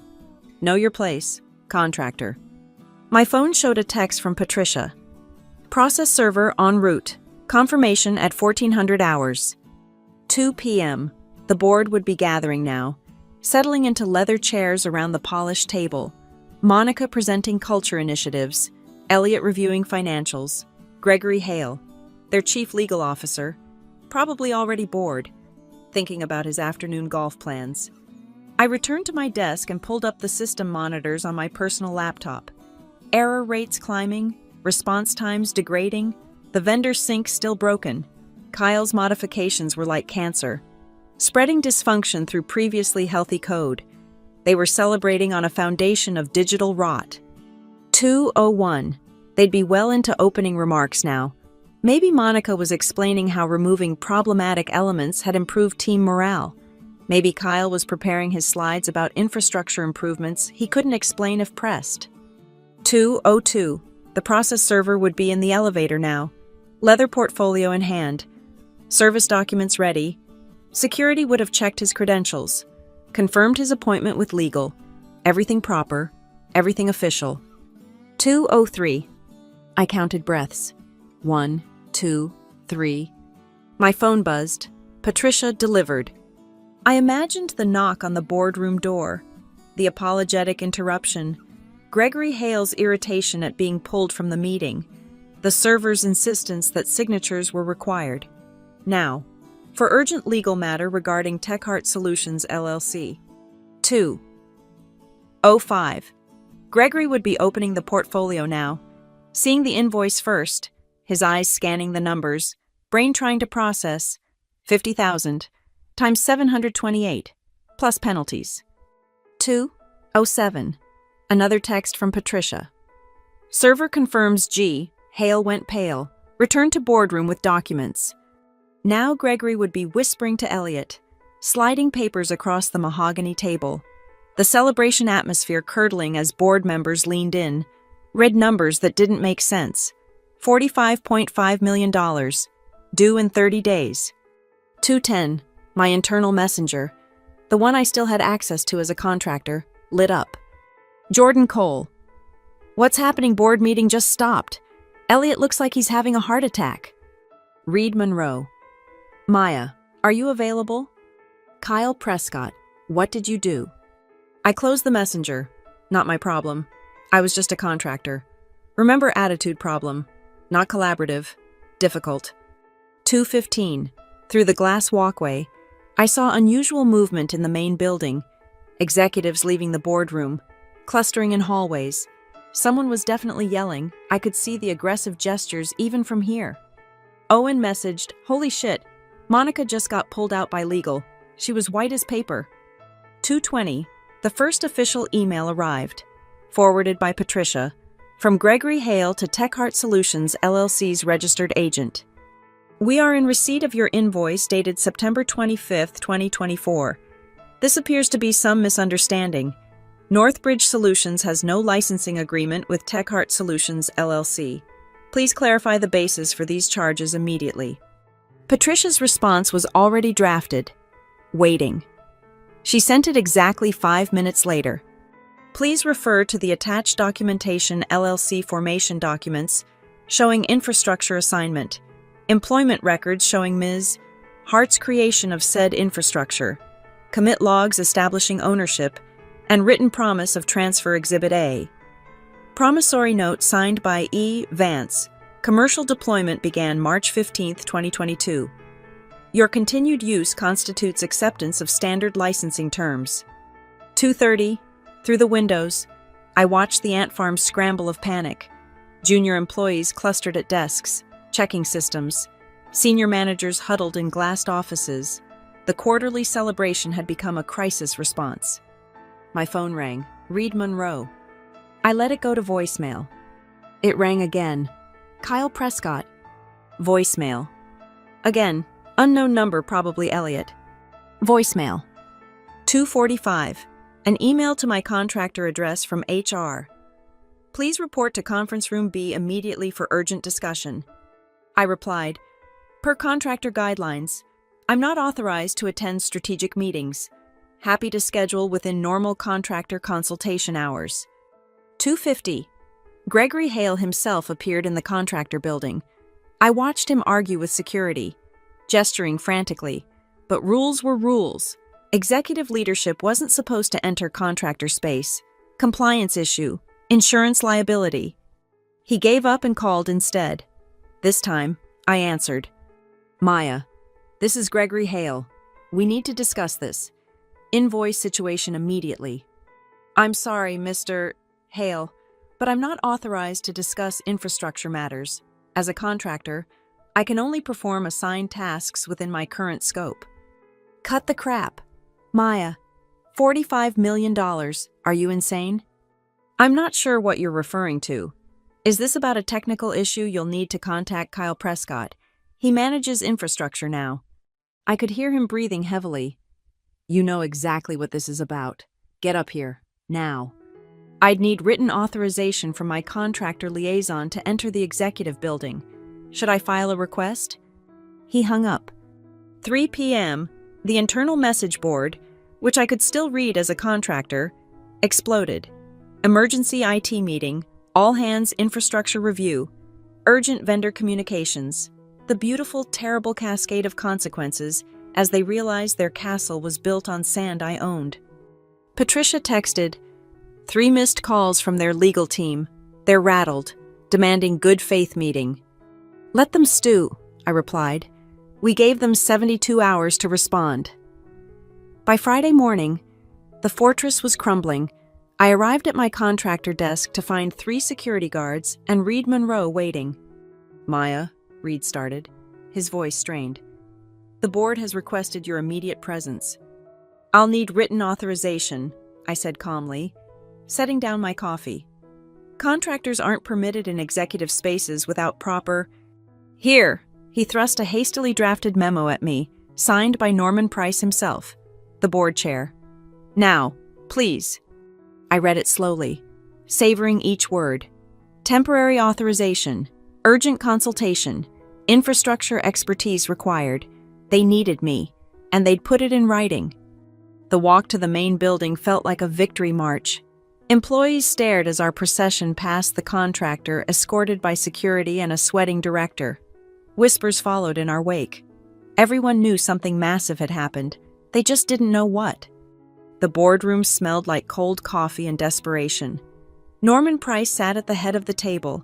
Know your place, contractor. My phone showed a text from Patricia. Process server en route. Confirmation at 1400 hours. 2 p.m. The board would be gathering now, settling into leather chairs around the polished table. Monica presenting culture initiatives, Elliot reviewing financials, Gregory Hale, their chief legal officer, probably already bored, thinking about his afternoon golf plans. I returned to my desk and pulled up the system monitors on my personal laptop. Error rates climbing, response times degrading, the vendor sync still broken. Kyle's modifications were like cancer, spreading dysfunction through previously healthy code. They were celebrating on a foundation of digital rot. 2:01. They'd be well into opening remarks now. Maybe Monica was explaining how removing problematic elements had improved team morale. Maybe Kyle was preparing his slides about infrastructure improvements he couldn't explain if pressed. 2:02. The process server would be in the elevator now. Leather portfolio in hand. Service documents ready. Security would have checked his credentials. Confirmed his appointment with legal. Everything proper. Everything official. 2:03. I counted breaths. 1, 2, 3. My phone buzzed. Patricia delivered. I imagined the knock on the boardroom door, the apologetic interruption, Gregory Hale's irritation at being pulled from the meeting, the server's insistence that signatures were required. Now, for urgent legal matter regarding TechHeart Solutions LLC. 2:05. Gregory would be opening the portfolio now, seeing the invoice first, his eyes scanning the numbers, brain trying to process 50,000 times 728, plus penalties. 2:07. Another text from Patricia. Server confirms G. Hale went pale. Returned to boardroom with documents. Now Gregory would be whispering to Elliot, sliding papers across the mahogany table. The celebration atmosphere curdling as board members leaned in, read numbers that didn't make sense. $45.5 million, due in 30 days. 2:10. My internal messenger, the one I still had access to as a contractor, lit up. Jordan Cole. What's happening? Board meeting just stopped. Elliot looks like he's having a heart attack. Reed Monroe. Maya, are you available? Kyle Prescott. What did you do? I closed the messenger. Not my problem. I was just a contractor. Remember attitude problem. Not collaborative. Difficult. 2:15. Through the glass walkway, I saw unusual movement in the main building. Executives leaving the boardroom, clustering in hallways. Someone was definitely yelling. I could see the aggressive gestures even from here. Owen messaged, "Holy shit, Monica just got pulled out by legal. She was white as paper." 2:20. The first official email arrived, forwarded by Patricia, from Gregory Hale to TechHeart Solutions LLC's registered agent. We are in receipt of your invoice dated September 25th, 2024. This appears to be some misunderstanding. Northbridge Solutions has no licensing agreement with TechHeart Solutions LLC. Please clarify the basis for these charges immediately. Patricia's response was already drafted. Waiting. She sent it exactly 5 minutes later. Please refer to the attached documentation LLC formation documents showing infrastructure assignment, employment records showing Ms. Hart's creation of said infrastructure, commit logs establishing ownership, and written promise of transfer Exhibit A. Promissory note signed by E. Vance. Commercial deployment began March 15, 2022. Your continued use constitutes acceptance of standard licensing terms. 2:30. Through the windows, I watched the ant farm scramble of panic. Junior employees clustered at desks, checking systems. Senior managers huddled in glassed offices. The quarterly celebration had become a crisis response. My phone rang. Reed Monroe. I let it go to voicemail. It rang again. Kyle Prescott. Voicemail. Again. Unknown number, probably Elliot. Voicemail. 2:45. An email to my contractor address from HR. Please report to conference room B immediately for urgent discussion. I replied, per contractor guidelines, I'm not authorized to attend strategic meetings. Happy to schedule within normal contractor consultation hours. 2:50. Gregory Hale himself appeared in the contractor building. I watched him argue with security, gesturing frantically, but rules were rules. Executive leadership wasn't supposed to enter contractor space. Compliance issue, insurance liability. He gave up and called instead. This time, I answered. Maya, this is Gregory Hale. We need to discuss this. Invoice situation immediately. I'm sorry, Mr. Hale, but I'm not authorized to discuss infrastructure matters. As a contractor, I can only perform assigned tasks within my current scope. Cut the crap. Maya, $45 million. Are you insane? I'm not sure what you're referring to. Is this about a technical issue? You'll need to contact Kyle Prescott. He manages infrastructure now. I could hear him breathing heavily. You know exactly what this is about. Get up here, now. I'd need written authorization from my contractor liaison to enter the executive building. Should I file a request? He hung up. 3 p.m., the internal message board, which I could still read as a contractor, exploded. Emergency IT meeting, all hands infrastructure review, urgent vendor communications. The beautiful, terrible cascade of consequences as they realized their castle was built on sand I owned. Patricia texted, 3 missed calls from their legal team. They're rattled, demanding good faith meeting. Let them stew, I replied. We gave them 72 hours to respond. By Friday morning, the fortress was crumbling. I arrived at my contractor desk to find 3 security guards and Reed Monroe waiting. Maya, Reed started, his voice strained. The board has requested your immediate presence. I'll need written authorization, I said calmly, setting down my coffee. Contractors aren't permitted in executive spaces without proper... Here, he thrust a hastily drafted memo at me, signed by Norman Price himself, the board chair. Now, please. I read it slowly, savoring each word. Temporary authorization, urgent consultation, infrastructure expertise required. They needed me, and they'd put it in writing. The walk to the main building felt like a victory march. Employees stared as our procession passed the contractor, escorted by security and a sweating director. Whispers followed in our wake. Everyone knew something massive had happened. They just didn't know what. The boardroom smelled like cold coffee and desperation. Norman Price sat at the head of the table.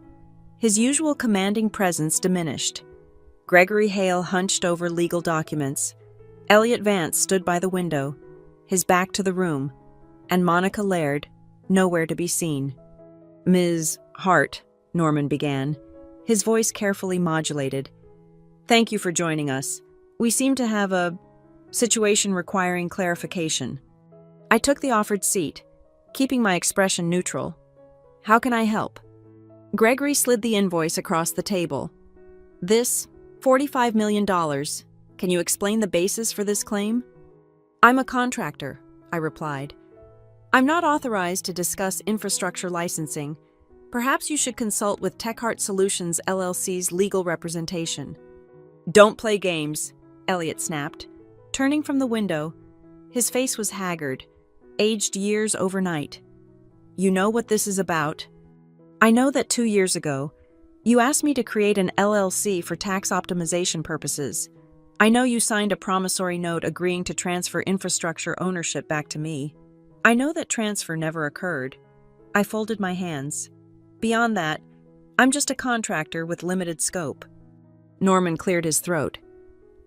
His usual commanding presence diminished. Gregory Hale hunched over legal documents. Elliot Vance stood by the window, his back to the room, and Monica Laird, nowhere to be seen. Ms. Hart, Norman began, his voice carefully modulated. Thank you for joining us. We seem to have a situation requiring clarification. I took the offered seat, keeping my expression neutral. How can I help? Gregory slid the invoice across the table. This, $45 million. Can you explain the basis for this claim? I'm a contractor, I replied. I'm not authorized to discuss infrastructure licensing. Perhaps you should consult with TechHeart Solutions LLC's legal representation. Don't play games, Elliot snapped, turning from the window. His face was haggard, aged years overnight. You know what this is about? I know that 2 years ago, you asked me to create an LLC for tax optimization purposes. I know you signed a promissory note agreeing to transfer infrastructure ownership back to me. I know that transfer never occurred. I folded my hands. Beyond that, I'm just a contractor with limited scope. Norman cleared his throat.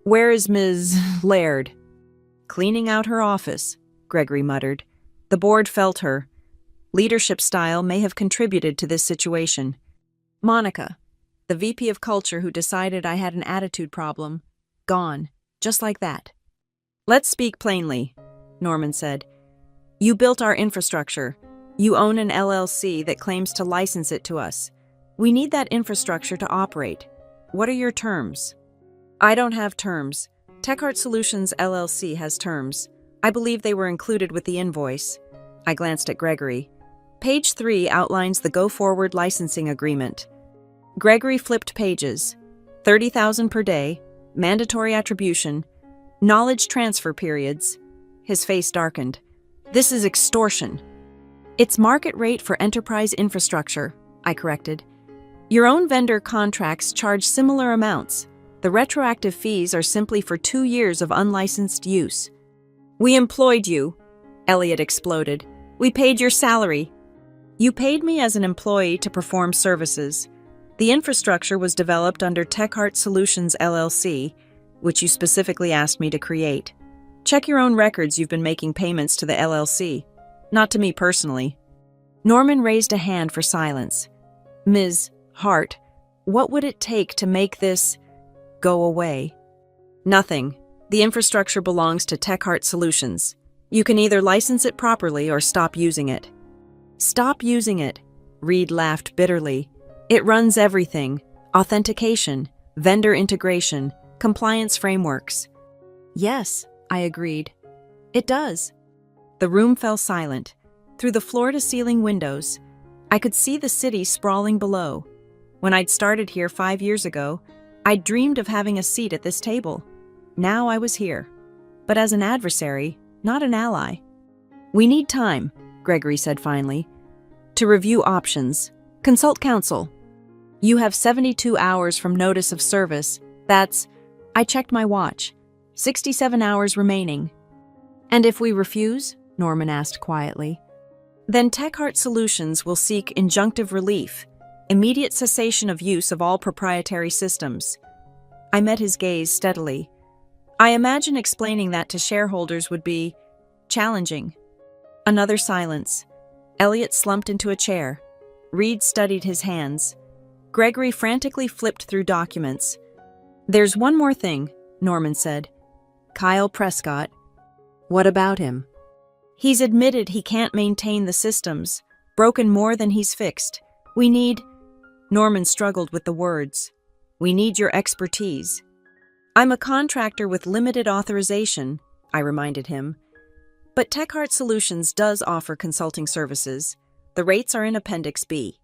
Where is Ms. Laird? Cleaning out her office, Gregory muttered. The board felt her. Leadership style may have contributed to this situation. Monica, the VP of Culture who decided I had an attitude problem, gone, just like that. Let's speak plainly, Norman said. You built our infrastructure. You own an LLC that claims to license it to us. We need that infrastructure to operate. What are your terms? I don't have terms. TechHeart Solutions LLC has terms. I believe they were included with the invoice. I glanced at Gregory. Page 3 outlines the go-forward licensing agreement. Gregory flipped pages. $30,000 per day, mandatory attribution, knowledge transfer periods. His face darkened. This is extortion. It's market rate for enterprise infrastructure, I corrected. Your own vendor contracts charge similar amounts. The retroactive fees are simply for 2 years of unlicensed use. We employed you, Elliot exploded. We paid your salary. You paid me as an employee to perform services. The infrastructure was developed under TechHeart Solutions LLC, which you specifically asked me to create. Check your own records. You've been making payments to the LLC. Not to me personally. Norman raised a hand for silence. Ms. Hart, what would it take to make this go away? Nothing. The infrastructure belongs to TechHeart Solutions. You can either license it properly or stop using it. Stop using it, Reed laughed bitterly. It runs everything: authentication, vendor integration, compliance frameworks. Yes, I agreed. It does. The room fell silent. Through the floor-to-ceiling windows, I could see the city sprawling below. When I'd started here 5 years ago, I'd dreamed of having a seat at this table. Now I was here. But as an adversary, not an ally. We need time, Gregory said finally, to review options. Consult counsel. You have 72 hours from notice of service. That's, I checked my watch, 67 hours remaining. And if we refuse? Norman asked quietly. Then TechHeart Solutions will seek injunctive relief, immediate cessation of use of all proprietary systems. I met his gaze steadily. I imagine explaining that to shareholders would be challenging. Another silence. Elliot slumped into a chair. Reed studied his hands. Gregory frantically flipped through documents. There's one more thing, Norman said. Kyle Prescott. What about him? He's admitted he can't maintain the systems, broken more than he's fixed. We need... Norman struggled with the words. We need your expertise. I'm a contractor with limited authorization, I reminded him. But TechHeart Solutions does offer consulting services. The rates are in Appendix B.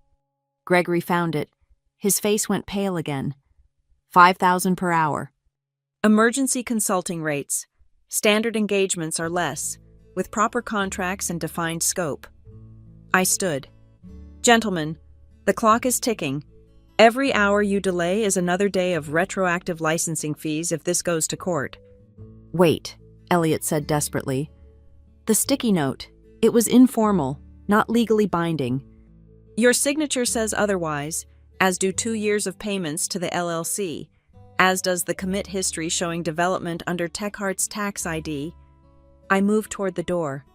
Gregory found it. His face went pale again. $5,000 per hour. Emergency consulting rates. Standard engagements are less, with proper contracts and defined scope. I stood. Gentlemen, the clock is ticking. Every hour you delay is another day of retroactive licensing fees if this goes to court. Wait, Elliot said desperately. The sticky note. It was informal, not legally binding. Your signature says otherwise, as do 2 years of payments to the LLC, as does the commit history showing development under TechHeart's tax ID. I moved toward the door.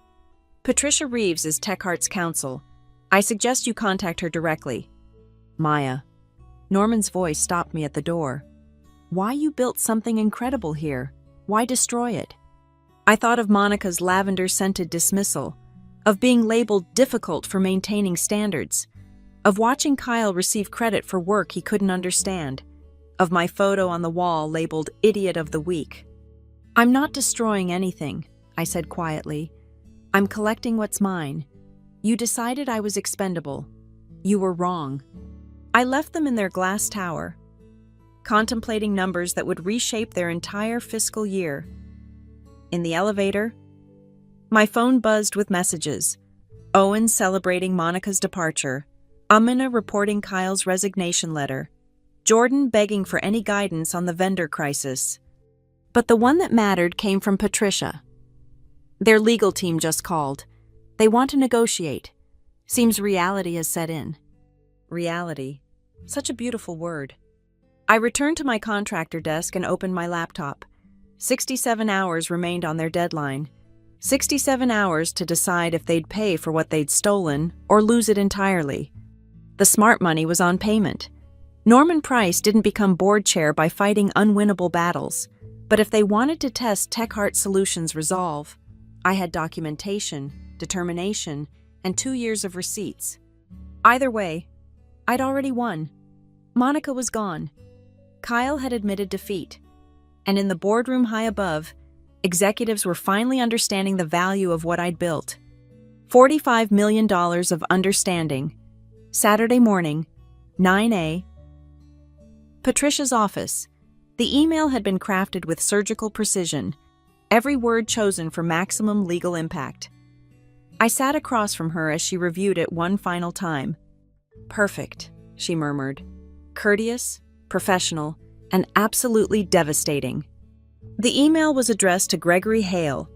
Patricia Reeves is TechHeart's counsel. I suggest you contact her directly. Maya. Norman's voice stopped me at the door. Why you built something incredible here? Why destroy it? I thought of Monica's lavender-scented dismissal, of being labeled difficult for maintaining standards, of watching Kyle receive credit for work he couldn't understand, of my photo on the wall labeled Idiot of the Week. I'm not destroying anything, I said quietly. I'm collecting what's mine. You decided I was expendable. You were wrong. I left them in their glass tower, contemplating numbers that would reshape their entire fiscal year. In the elevator, my phone buzzed with messages. Owen celebrating Monica's departure, Amina reporting Kyle's resignation letter, Jordan begging for any guidance on the vendor crisis. But the one that mattered came from Patricia. Their legal team just called. They want to negotiate. Seems reality has set in. Reality. Such a beautiful word. I returned to my contractor desk and opened my laptop. 67 hours remained on their deadline. 67 hours to decide if they'd pay for what they'd stolen or lose it entirely. The smart money was on payment. Norman Price didn't become board chair by fighting unwinnable battles, but if they wanted to test TechHeart Solutions' resolve, I had documentation, determination, and 2 years of receipts. Either way, I'd already won. Monica was gone. Kyle had admitted defeat. And in the boardroom high above, executives were finally understanding the value of what I'd built. $45 million of understanding. Saturday morning, 9 Patricia's office. The email had been crafted with surgical precision, every word chosen for maximum legal impact. I sat across from her as she reviewed it one final time. Perfect, she murmured. Courteous, professional, and absolutely devastating. The email was addressed to Gregory Hale,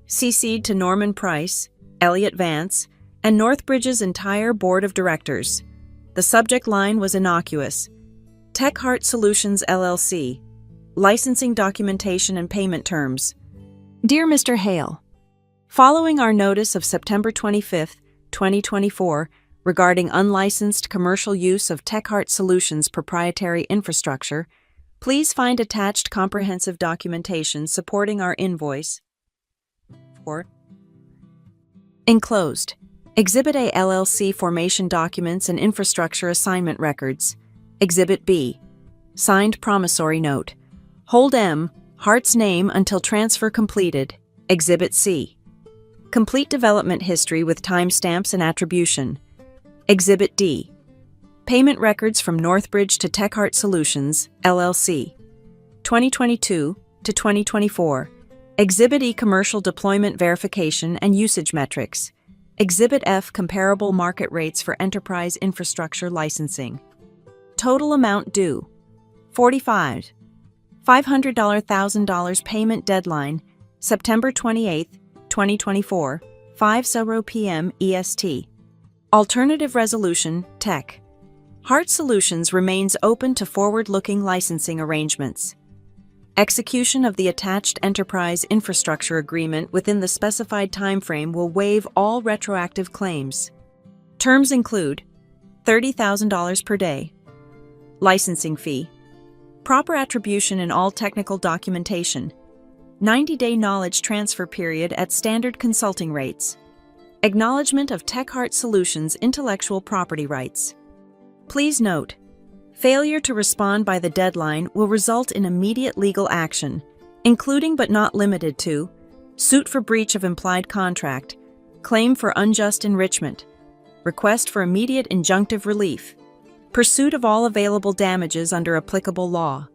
CC'd to Norman Price, Elliot Vance, and Northbridge's entire board of directors. The subject line was innocuous. TechHeart Solutions LLC. Licensing documentation and payment terms. Dear Mr. Hale, following our notice of September 25, 2024, regarding unlicensed commercial use of TechHeart Solutions proprietary infrastructure, please find attached comprehensive documentation supporting our invoice. Enclosed. Exhibit A, LLC formation documents and infrastructure assignment records. Exhibit B, signed promissory note. Hold M, Hart's name until transfer completed. Exhibit C, complete development history with timestamps and attribution. Exhibit D, payment records from Northbridge to TechHeart Solutions, LLC, 2022 to 2024. Exhibit E, commercial deployment verification and usage metrics. Exhibit F, comparable market rates for enterprise infrastructure licensing. Total amount due, $45,500 $1,000 payment deadline, September 28, 2024, 5:00 p.m. EST. Alternative resolution, Tech. Heart Solutions remains open to forward-looking licensing arrangements. Execution of the attached enterprise infrastructure agreement within the specified timeframe will waive all retroactive claims. Terms include $30,000 per day. Licensing fee. Proper attribution in all technical documentation. 90-day knowledge transfer period at standard consulting rates. Acknowledgement of TechHeart Solutions' intellectual property rights. Please note, failure to respond by the deadline will result in immediate legal action, including but not limited to suit for breach of implied contract, claim for unjust enrichment, request for immediate injunctive relief, pursuit of all available damages under applicable law.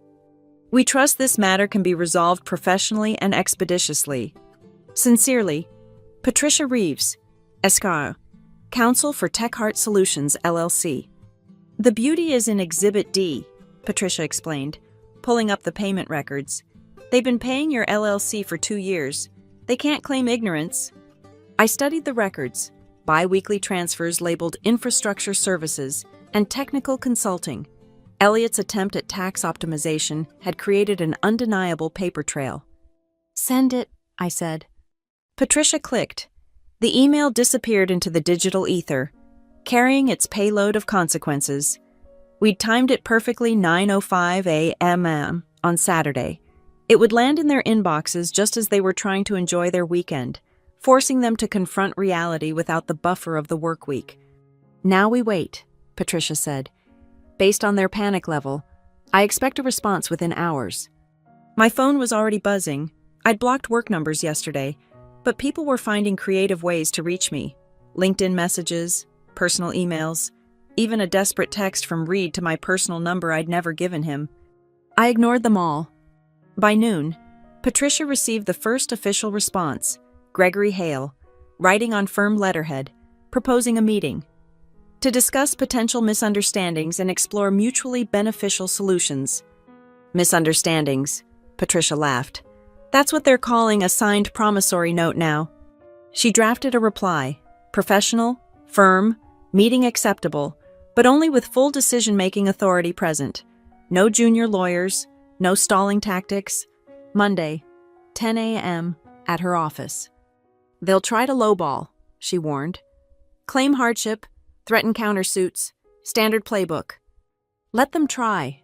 We trust this matter can be resolved professionally and expeditiously. Sincerely, Patricia Reeves, Esquire, Counsel for TechHeart Solutions, LLC. The beauty is in Exhibit D, Patricia explained, pulling up the payment records. They've been paying your LLC for 2 years. They can't claim ignorance. I studied the records, bi-weekly transfers labeled infrastructure services and technical consulting. Elliott's attempt at tax optimization had created an undeniable paper trail. Send it, I said. Patricia clicked. The email disappeared into the digital ether, carrying its payload of consequences. We'd timed it perfectly 9:05 a.m. on Saturday. It would land in their inboxes just as they were trying to enjoy their weekend, forcing them to confront reality without the buffer of the work week. Now we wait, Patricia said. Based on their panic level, I expect a response within hours. My phone was already buzzing. I'd blocked work numbers yesterday, but people were finding creative ways to reach me. LinkedIn messages, personal emails, even a desperate text from Reed to my personal number I'd never given him. I ignored them all. By noon, Patricia received the first official response, Gregory Hale, writing on firm letterhead, proposing a meeting to discuss potential misunderstandings and explore mutually beneficial solutions. Misunderstandings, Patricia laughed. That's what they're calling a signed promissory note now. She drafted a reply, professional, firm, meeting acceptable, but only with full decision-making authority present. No junior lawyers, no stalling tactics. Monday, 10 a.m., at her office. They'll try to lowball, she warned. Claim hardship, threaten countersuits, standard playbook. Let them try.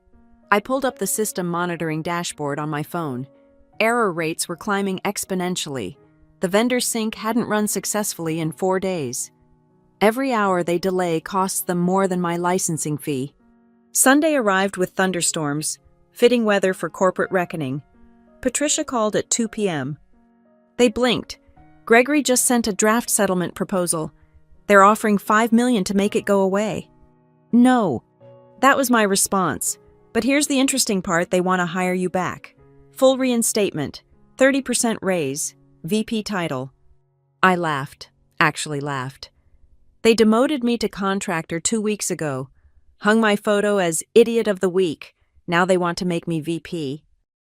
I pulled up the system monitoring dashboard on my phone. Error rates were climbing exponentially. The vendor sync hadn't run successfully in 4 days. Every hour they delay costs them more than my licensing fee. Sunday arrived with thunderstorms, fitting weather for corporate reckoning. Patricia called at 2 p.m. They blinked. Gregory just sent a draft settlement proposal. They're offering $5 million to make it go away. No. That was my response. But here's the interesting part, they want to hire you back. Full reinstatement, 30% raise, VP title. I laughed, actually laughed. They demoted me to contractor 2 weeks ago, hung my photo as Idiot of the Week. Now they want to make me VP.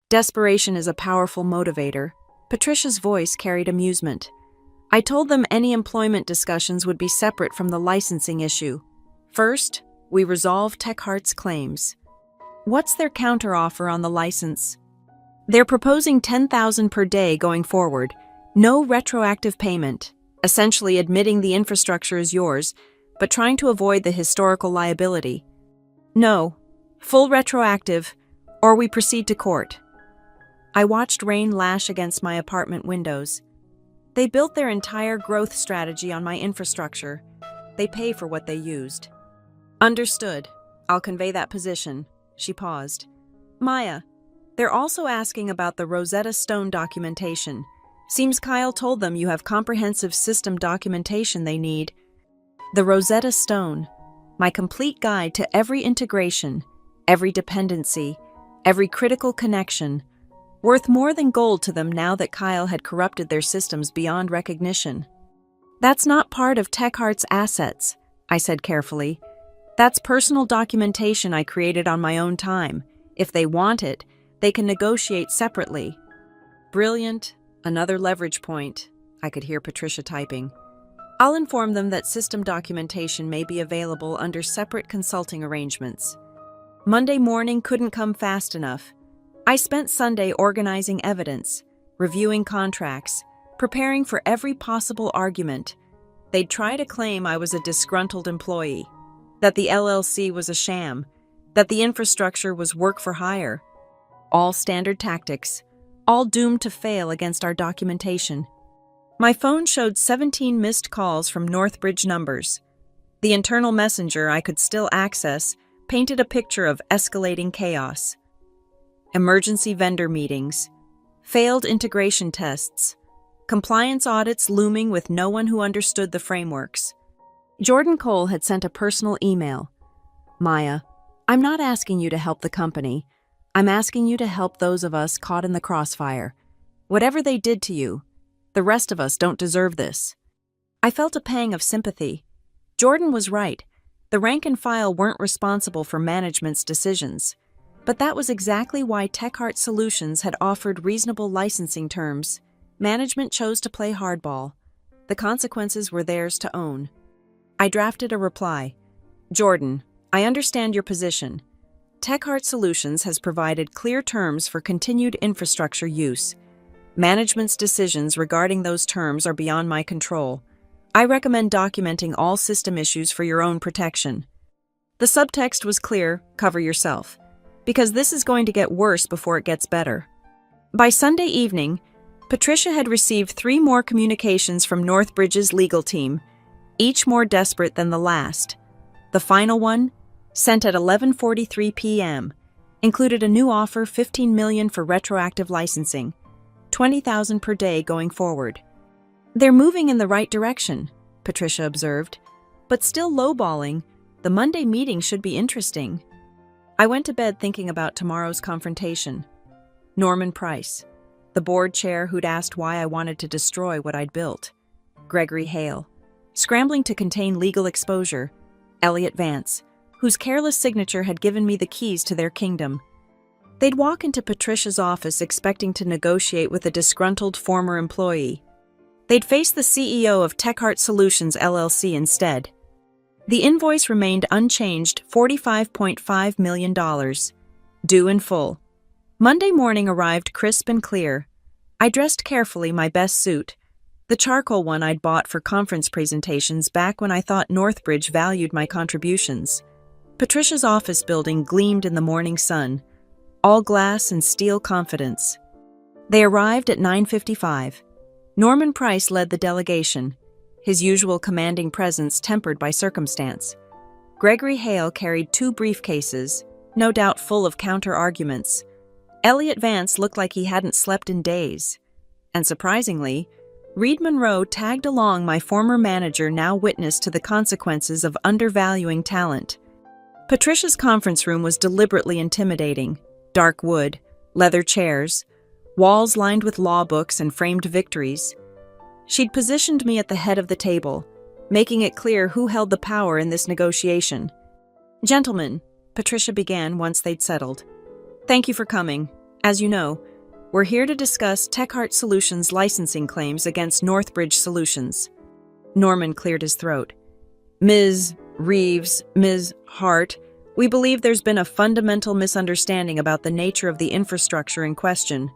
Desperation is a powerful motivator. Patricia's voice carried amusement. I told them any employment discussions would be separate from the licensing issue. First, we resolve TechHeart's claims. What's their counteroffer on the license? They're proposing $10,000 per day going forward. No retroactive payment, essentially admitting the infrastructure is yours, but trying to avoid the historical liability. No, full retroactive, or we proceed to court. I watched rain lash against my apartment windows. They built their entire growth strategy on my infrastructure. They pay for what they used. Understood. I'll convey that position. She paused. Maya, they're also asking about the Rosetta Stone documentation. Seems Kyle told them you have comprehensive system documentation they need. The Rosetta Stone, my complete guide to every integration, every dependency, every critical connection, worth more than gold to them now that Kyle had corrupted their systems beyond recognition. That's not part of TechHeart's assets, I said carefully. That's personal documentation I created on my own time. If they want it, they can negotiate separately. Brilliant. Another leverage point. I could hear Patricia typing. I'll inform them that system documentation may be available under separate consulting arrangements. Monday morning couldn't come fast enough. I spent Sunday organizing evidence, reviewing contracts, preparing for every possible argument. They'd try to claim I was a disgruntled employee, that the LLC was a sham, that the infrastructure was work for hire. All standard tactics, all doomed to fail against our documentation. My phone showed 17 missed calls from Northbridge numbers. The internal messenger I could still access painted a picture of escalating chaos. Emergency vendor meetings, failed integration tests, compliance audits looming with no one who understood the frameworks. Jordan Cole had sent a personal email. Maya, I'm not asking you to help the company. I'm asking you to help those of us caught in the crossfire. Whatever they did to you, the rest of us don't deserve this. I felt a pang of sympathy. Jordan was right. The rank and file weren't responsible for management's decisions. But that was exactly why TechHeart Solutions had offered reasonable licensing terms. Management chose to play hardball. The consequences were theirs to own. I drafted a reply. Jordan, I understand your position. TechHeart Solutions has provided clear terms for continued infrastructure use. Management's decisions regarding those terms are beyond my control. I recommend documenting all system issues for your own protection. The subtext was clear, cover yourself, because this is going to get worse before it gets better. By Sunday evening, Patricia had received 3 more communications from Northbridge's legal team, each more desperate than the last. The final one, sent at 11:43 p.m., included a new offer $15 million for retroactive licensing, $20,000 per day going forward. They're moving in the right direction, Patricia observed, but still lowballing. The Monday meeting should be interesting. I went to bed thinking about tomorrow's confrontation. Norman Price, the board chair who'd asked why I wanted to destroy what I'd built. Gregory Hale, scrambling to contain legal exposure. Elliot Vance, whose careless signature had given me the keys to their kingdom. They'd walk into Patricia's office expecting to negotiate with a disgruntled former employee. They'd face the CEO of TechHeart Solutions LLC instead. The invoice remained unchanged, $45.5 million, due in full. Monday morning arrived crisp and clear. I dressed carefully, my best suit, the charcoal one I'd bought for conference presentations back when I thought Northbridge valued my contributions. Patricia's office building gleamed in the morning sun, all glass and steel confidence. They arrived at 9:55. Norman Price led the delegation, his usual commanding presence tempered by circumstance. Gregory Hale carried 2 briefcases, no doubt full of counter-arguments. Elliot Vance looked like he hadn't slept in days. And surprisingly, Reed Monroe tagged along, my former manager, now witness to the consequences of undervaluing talent. Patricia's conference room was deliberately intimidating. Dark wood, leather chairs, walls lined with law books and framed victories. She'd positioned me at the head of the table, making it clear who held the power in this negotiation. Gentlemen, Patricia began once they'd settled. Thank you for coming. As you know, we're here to discuss TechHeart Solutions licensing claims against Northbridge Solutions. Norman cleared his throat. Ms. Reeves, Ms. Hart, we believe there's been a fundamental misunderstanding about the nature of the infrastructure in question.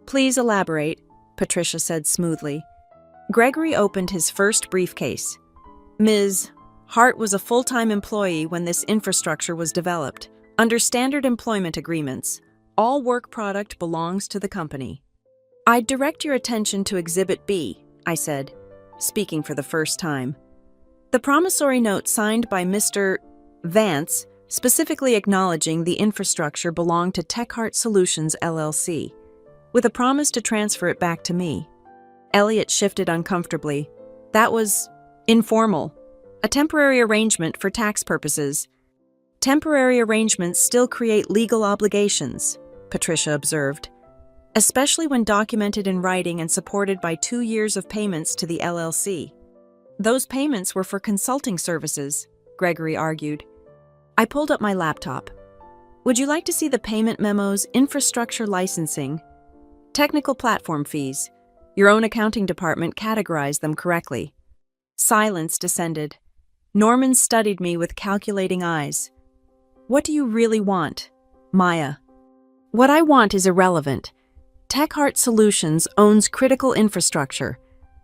Please elaborate, Patricia said smoothly. Gregory opened his first briefcase. Ms. Hart was a full-time employee when this infrastructure was developed. Under standard employment agreements, all work product belongs to the company. I'd direct your attention to Exhibit B, I said, speaking for the first time. The promissory note signed by Mr. Vance, specifically acknowledging the infrastructure belonged to TechHeart Solutions LLC, with a promise to transfer it back to me. Elliot shifted uncomfortably. That was informal. A temporary arrangement for tax purposes. Temporary arrangements still create legal obligations, Patricia observed, especially when documented in writing and supported by 2 years of payments to the LLC. Those payments were for consulting services, Gregory argued. I pulled up my laptop. Would you like to see the payment memos, infrastructure licensing, technical platform fees? Your own accounting department categorized them correctly. Silence descended. Norman studied me with calculating eyes. What do you really want, Maya? What I want is irrelevant. TechHeart Solutions owns critical infrastructure.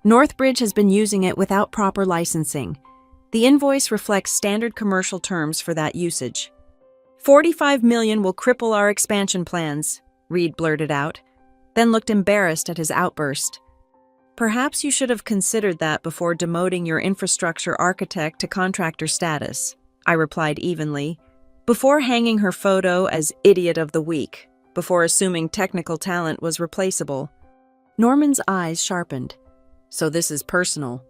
Northbridge has been using it without proper licensing. The invoice reflects standard commercial terms for that usage. $45 million will cripple our expansion plans, Reed blurted out, then looked embarrassed at his outburst. Perhaps you should have considered that before demoting your infrastructure architect to contractor status, I replied evenly, before hanging her photo as Idiot of the Week, before assuming technical talent was replaceable. Norman's eyes sharpened. So this is personal.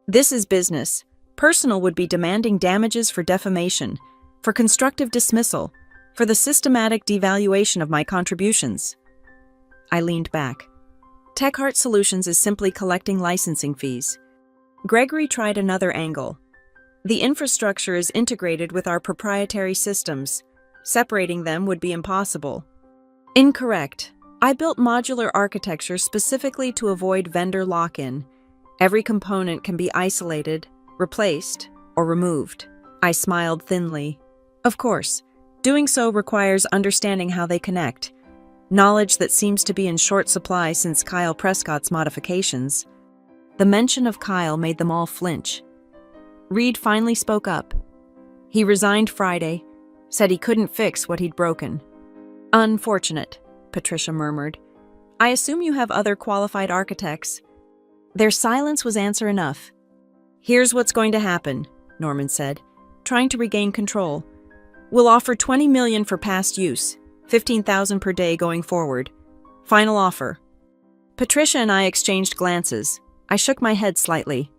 This is business. Personal would be demanding damages for defamation, for constructive dismissal, for the systematic devaluation of my contributions. I leaned back. TechHeart Solutions is simply collecting licensing fees. Gregory tried another angle. The infrastructure is integrated with our proprietary systems. Separating them would be impossible. Incorrect. I built modular architecture specifically to avoid vendor lock-in. Every component can be isolated, replaced, or removed. I smiled thinly. Of course, doing so requires understanding how they connect. Knowledge that seems to be in short supply since Kyle Prescott's modifications. The mention of Kyle made them all flinch. Reed finally spoke up. He resigned Friday, said he couldn't fix what he'd broken. Unfortunate, Patricia murmured. I assume you have other qualified architects. Their silence was answer enough. Here's what's going to happen, Norman said, trying to regain control. We'll offer $20 million for past use, $15,000 per day going forward. Final offer. Patricia and I exchanged glances. I shook my head slightly.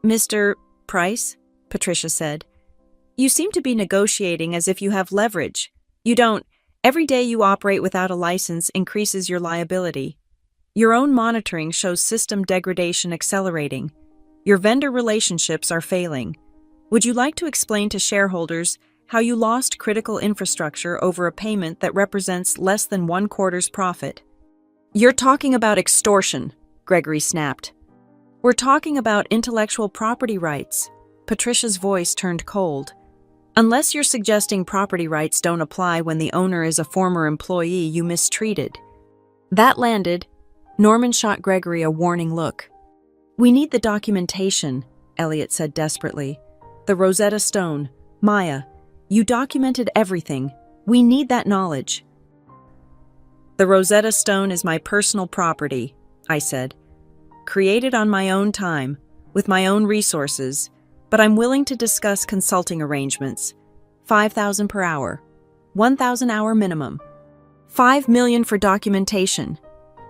Mr. Price, Patricia said, you seem to be negotiating as if you have leverage. You don't. Every day you operate without a license increases your liability. Your own monitoring shows system degradation accelerating. Your vendor relationships are failing. Would you like to explain to shareholders how you lost critical infrastructure over a payment that represents less than 1/4's profit? You're talking about extortion, Gregory snapped. We're talking about intellectual property rights. Patricia's voice turned cold. Unless you're suggesting property rights don't apply when the owner is a former employee you mistreated. That landed. Norman shot Gregory a warning look. We need the documentation, Elliot said desperately. The Rosetta Stone. Maya, you documented everything. We need that knowledge. The Rosetta Stone is my personal property, I said. Created on my own time, with my own resources, but I'm willing to discuss consulting arrangements. $5,000 per hour. 1,000 hour minimum. $5 million for documentation.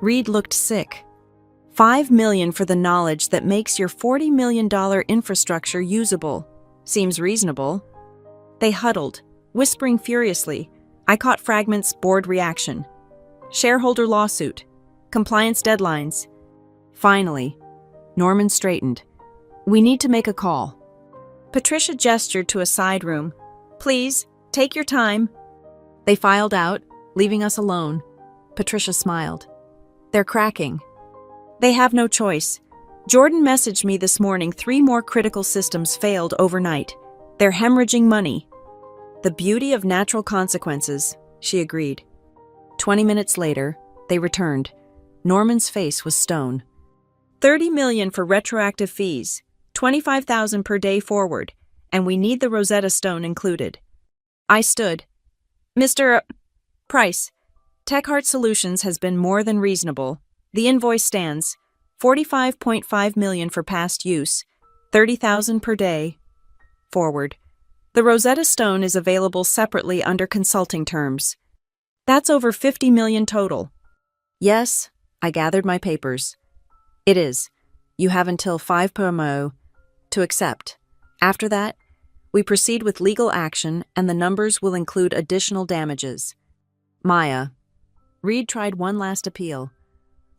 Reed looked sick. $5 million for the knowledge that makes your $40 million infrastructure usable. Seems reasonable. They huddled, whispering furiously. I caught fragments, board reaction. Shareholder lawsuit. Compliance deadlines. Finally, Norman straightened. We need to make a call. Patricia gestured to a side room. Please, take your time. They filed out, leaving us alone. Patricia smiled. They're cracking. They have no choice. Jordan messaged me this morning 3 more critical systems failed overnight. They're hemorrhaging money. The beauty of natural consequences, she agreed. 20 minutes later, they returned. Norman's face was stone. $30 million for retroactive fees, $25,000 per day forward, and we need the Rosetta Stone included. I stood. Mr. Price, TechHeart Solutions has been more than reasonable. The invoice stands. $45.5 million for past use, $30,000 per day. Forward. The Rosetta Stone is available separately under consulting terms. That's over $50 million total. Yes, I gathered my papers. It is. You have until 5 p.m. to accept. After that, we proceed with legal action and the numbers will include additional damages. Maya. Reed tried one last appeal.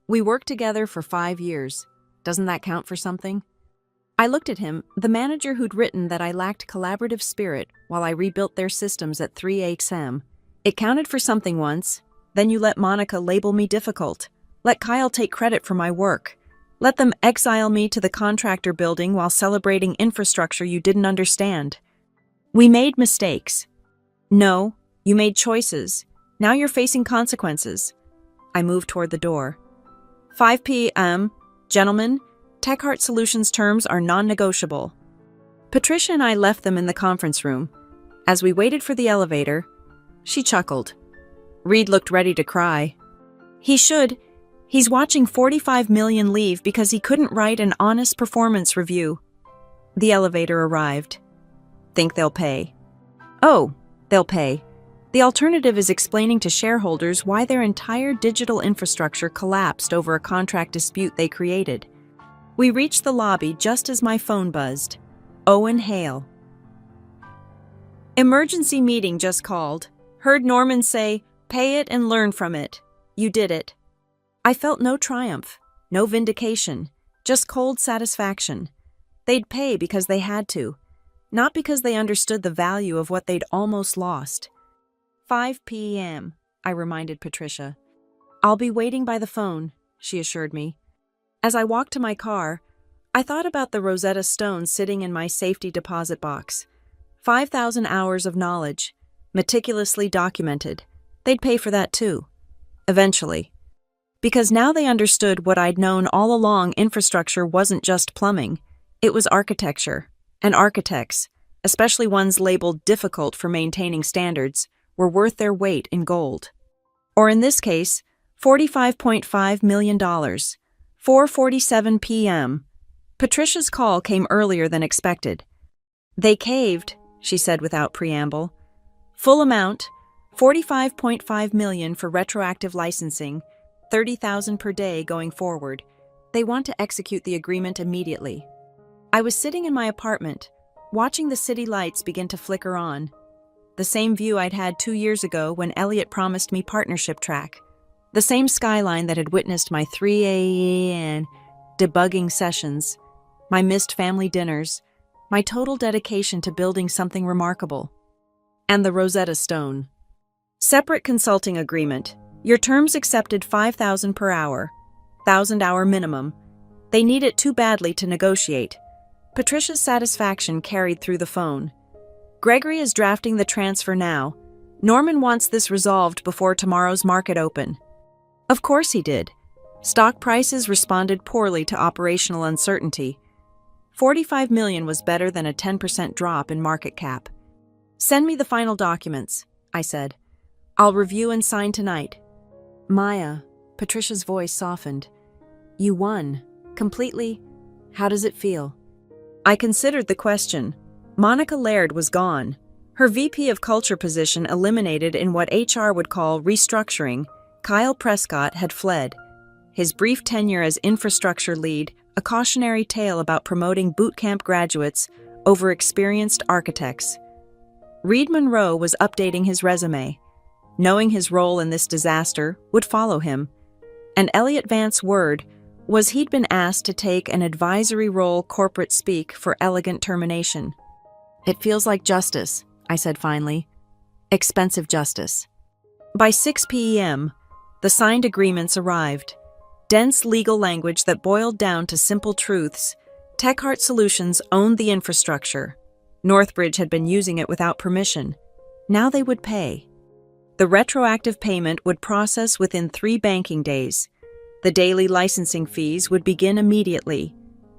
We worked together for 5 years. Doesn't that count for something? I looked at him, the manager who'd written that I lacked collaborative spirit while I rebuilt their systems at 3XM. It counted for something once. Then you let Monica label me difficult. Let Kyle take credit for my work. Let them exile me to the contractor building while celebrating infrastructure you didn't understand. We made mistakes. No, you made choices. Now you're facing consequences. I moved toward the door. 5 p.m. Gentlemen, TechHeart Solutions terms are non-negotiable. Patricia and I left them in the conference room. As we waited for the elevator, she chuckled. Reed looked ready to cry. He should. He's watching 45 million leave because he couldn't write an honest performance review. The elevator arrived. Think they'll pay? Oh, they'll pay. The alternative is explaining to shareholders why their entire digital infrastructure collapsed over a contract dispute they created. We reached the lobby just as my phone buzzed. Owen Hale. Emergency meeting just called. Heard Norman say, pay it and learn from it. You did it. I felt no triumph, no vindication, just cold satisfaction. They'd pay because they had to, not because they understood the value of what they'd almost lost. 5 p.m., I reminded Patricia. I'll be waiting by the phone, she assured me. As I walked to my car, I thought about the Rosetta Stone sitting in my safety deposit box. 5,000 hours of knowledge, meticulously documented. They'd pay for that too. Eventually. Because now they understood what I'd known all along: infrastructure wasn't just plumbing. It was architecture. And architects, especially ones labeled difficult for maintaining standards, were worth their weight in gold. Or in this case, $45.5 million. 4:47 p.m. Patricia's call came earlier than expected. They caved, she said without preamble. Full amount, $45.5 million for retroactive licensing, $30,000 per day going forward. They want to execute the agreement immediately. I was sitting in my apartment, watching the city lights begin to flicker on. The same view I'd had 2 years ago when Elliot promised me partnership track. The same skyline that had witnessed my 3 a.m. debugging sessions, my missed family dinners, my total dedication to building something remarkable. And the Rosetta Stone. Separate consulting agreement. Your terms accepted $5,000 per hour, 1,000-hour minimum. They need it too badly to negotiate. Patricia's satisfaction carried through the phone. Gregory is drafting the transfer now. Norman wants this resolved before tomorrow's market open. Of course he did. Stock prices responded poorly to operational uncertainty. $45 million was better than a 10% drop in market cap. Send me the final documents, I said. I'll review and sign tonight. Maya, Patricia's voice softened. You won. Completely. How does it feel? I considered the question. Monica Laird was gone. Her VP of Culture position eliminated in what HR would call restructuring. Kyle Prescott had fled. His brief tenure as infrastructure lead, a cautionary tale about promoting boot camp graduates over experienced architects. Reed Monroe was updating his resume. Knowing his role in this disaster would follow him. And Elliot Vance's word was he'd been asked to take an advisory role corporate speak for elegant termination. It feels like justice, I said finally. Expensive justice. By 6 p.m., the signed agreements arrived. Dense legal language that boiled down to simple truths. TechHeart Solutions owned the infrastructure. Northbridge had been using it without permission. Now they would pay. The retroactive payment would process within 3 banking days. The daily licensing fees would begin immediately.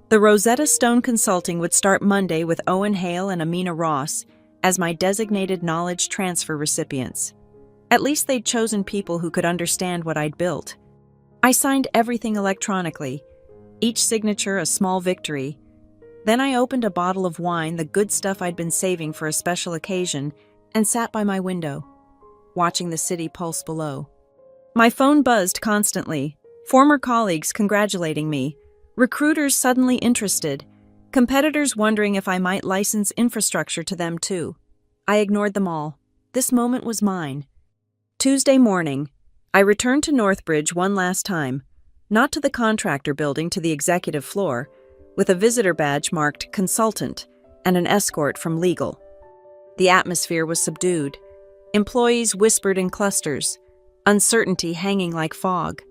The Rosetta Stone Consulting would start Monday with Owen Hale and Amina Ross as my designated knowledge transfer recipients. At least they'd chosen people who could understand what I'd built. I signed everything electronically. each signature a small victory. Then I opened a bottle of wine, the good stuff I'd been saving for a special occasion, and sat by my window, watching the city pulse below. My phone buzzed constantly, former colleagues congratulating me, recruiters suddenly interested, competitors wondering if I might license infrastructure to them too. I ignored them all. This moment was mine. Tuesday morning, I returned to Northbridge one last time, not to the contractor building, to the executive floor, with a visitor badge marked consultant and an escort from legal. The atmosphere was subdued. Employees whispered in clusters, uncertainty hanging like fog.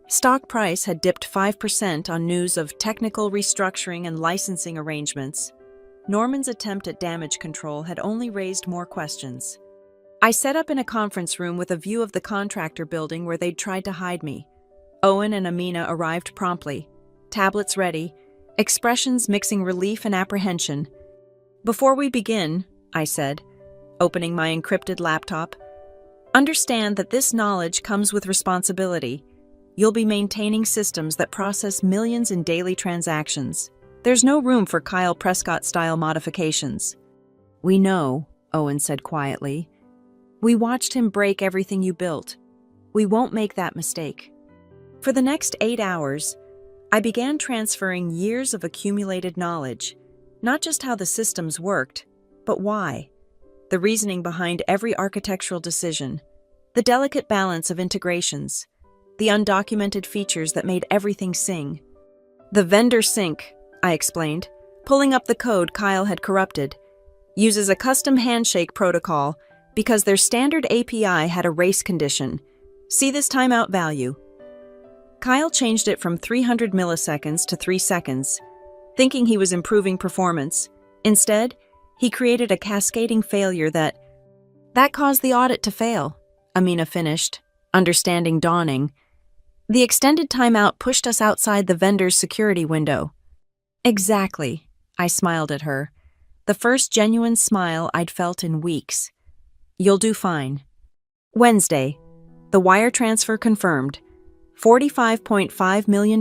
Stock price had dipped 5% on news of technical restructuring and licensing arrangements. Norman's attempt at damage control had only raised more questions. I set up in a conference room with a view of the contractor building where they'd tried to hide me. Owen and Amina arrived promptly, tablets ready, expressions mixing relief and apprehension. "Before we begin," I said, opening my encrypted laptop, "understand that this knowledge comes with responsibility. You'll be maintaining systems that process millions in daily transactions. There's no room for Kyle Prescott-style modifications." "We know," Owen said quietly. "We watched him break everything you built. We won't make that mistake." For the next 8 hours, I began transferring years of accumulated knowledge, not just how the systems worked, but why. The reasoning behind every architectural decision, the delicate balance of integrations, the undocumented features that made everything sing. "The vendor sync," I explained, pulling up the code Kyle had corrupted, "uses a custom handshake protocol because their standard API had a race condition. See this timeout value." Kyle changed it from 300 milliseconds to 3 seconds, thinking he was improving performance. Instead, he created a cascading failure that caused the audit to fail, Amina finished, understanding dawning. The extended timeout pushed us outside the vendor's security window. Exactly, I smiled at her, the first genuine smile I'd felt in weeks. "You'll do fine." Wednesday, the wire transfer confirmed. $45.5 million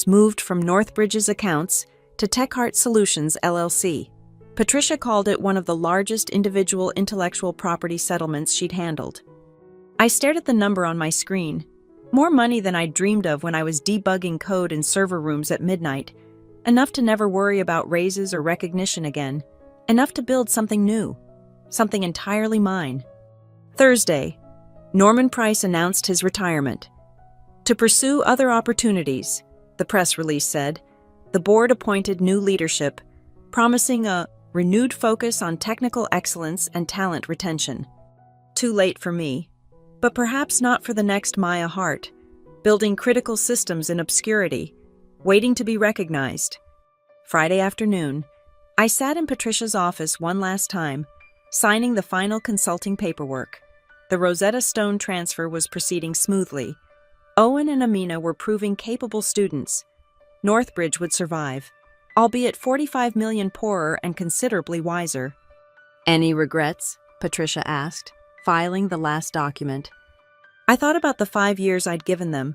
moved from Northbridge's accounts to TechHeart Solutions, LLC. Patricia called it one of the largest individual intellectual property settlements she'd handled. I stared at the number on my screen. More money than I'd dreamed of when I was debugging code in server rooms at midnight. Enough to never worry about raises or recognition again. Enough to build something new. Something entirely mine. Thursday, Norman Price announced his retirement. To pursue other opportunities, the press release said, the board appointed new leadership, promising a renewed focus on technical excellence and talent retention. Too late for me, but perhaps not for the next Maya Hart, building critical systems in obscurity, waiting to be recognized. Friday afternoon, I sat in Patricia's office one last time, signing the final consulting paperwork. The Rosetta Stone transfer was proceeding smoothly. Owen and Amina were proving capable students. Northbridge would survive, albeit 45 million poorer and considerably wiser. "Any regrets?" Patricia asked, filing the last document. I thought about the 5 years I'd given them,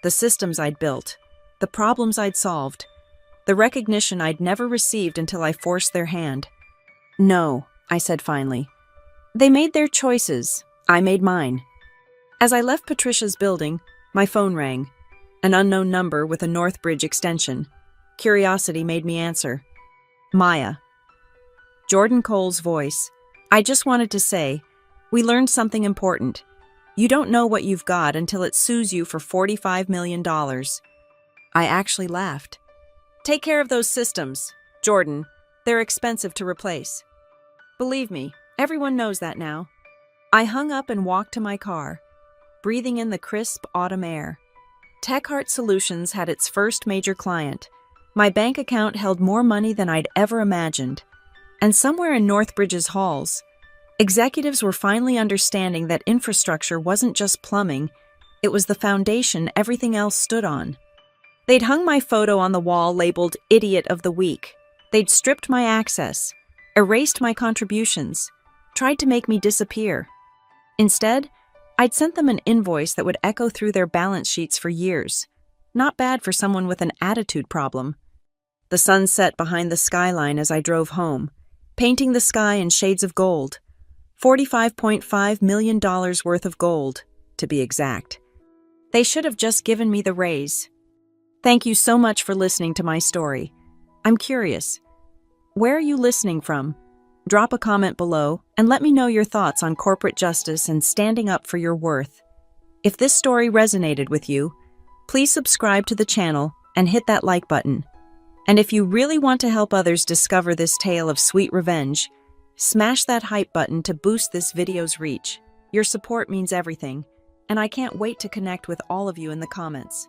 the systems I'd built, the problems I'd solved, the recognition I'd never received until I forced their hand. "No," I said finally. "They made their choices. I made mine." As I left Patricia's building, my phone rang, an unknown number with a Northbridge extension. Curiosity made me answer. Maya. Jordan Cole's voice. "I just wanted to say, we learned something important. You don't know what you've got until it sues you for $45 million. I actually laughed. "Take care of those systems, Jordan. They're expensive to replace." Believe me, everyone knows that now. I hung up and walked to my car, breathing in the crisp autumn air. TechHeart Solutions had its first major client. My bank account held more money than I'd ever imagined. And somewhere in Northbridge's halls, executives were finally understanding that infrastructure wasn't just plumbing, it was the foundation everything else stood on. They'd hung my photo on the wall labeled Idiot of the Week. They'd stripped my access, erased my contributions, tried to make me disappear. Instead, I'd sent them an invoice that would echo through their balance sheets for years. Not bad for someone with an attitude problem. The sun set behind the skyline as I drove home, painting the sky in shades of gold. $45.5 million worth of gold, to be exact. They should have just given me the raise. Thank you so much for listening to my story. I'm curious. Where are you listening from? Drop a comment below and let me know your thoughts on corporate justice and standing up for your worth. If this story resonated with you, please subscribe to the channel and hit that like button. And if you really want to help others discover this tale of sweet revenge, smash that hype button to boost this video's reach. Your support means everything, and I can't wait to connect with all of you in the comments.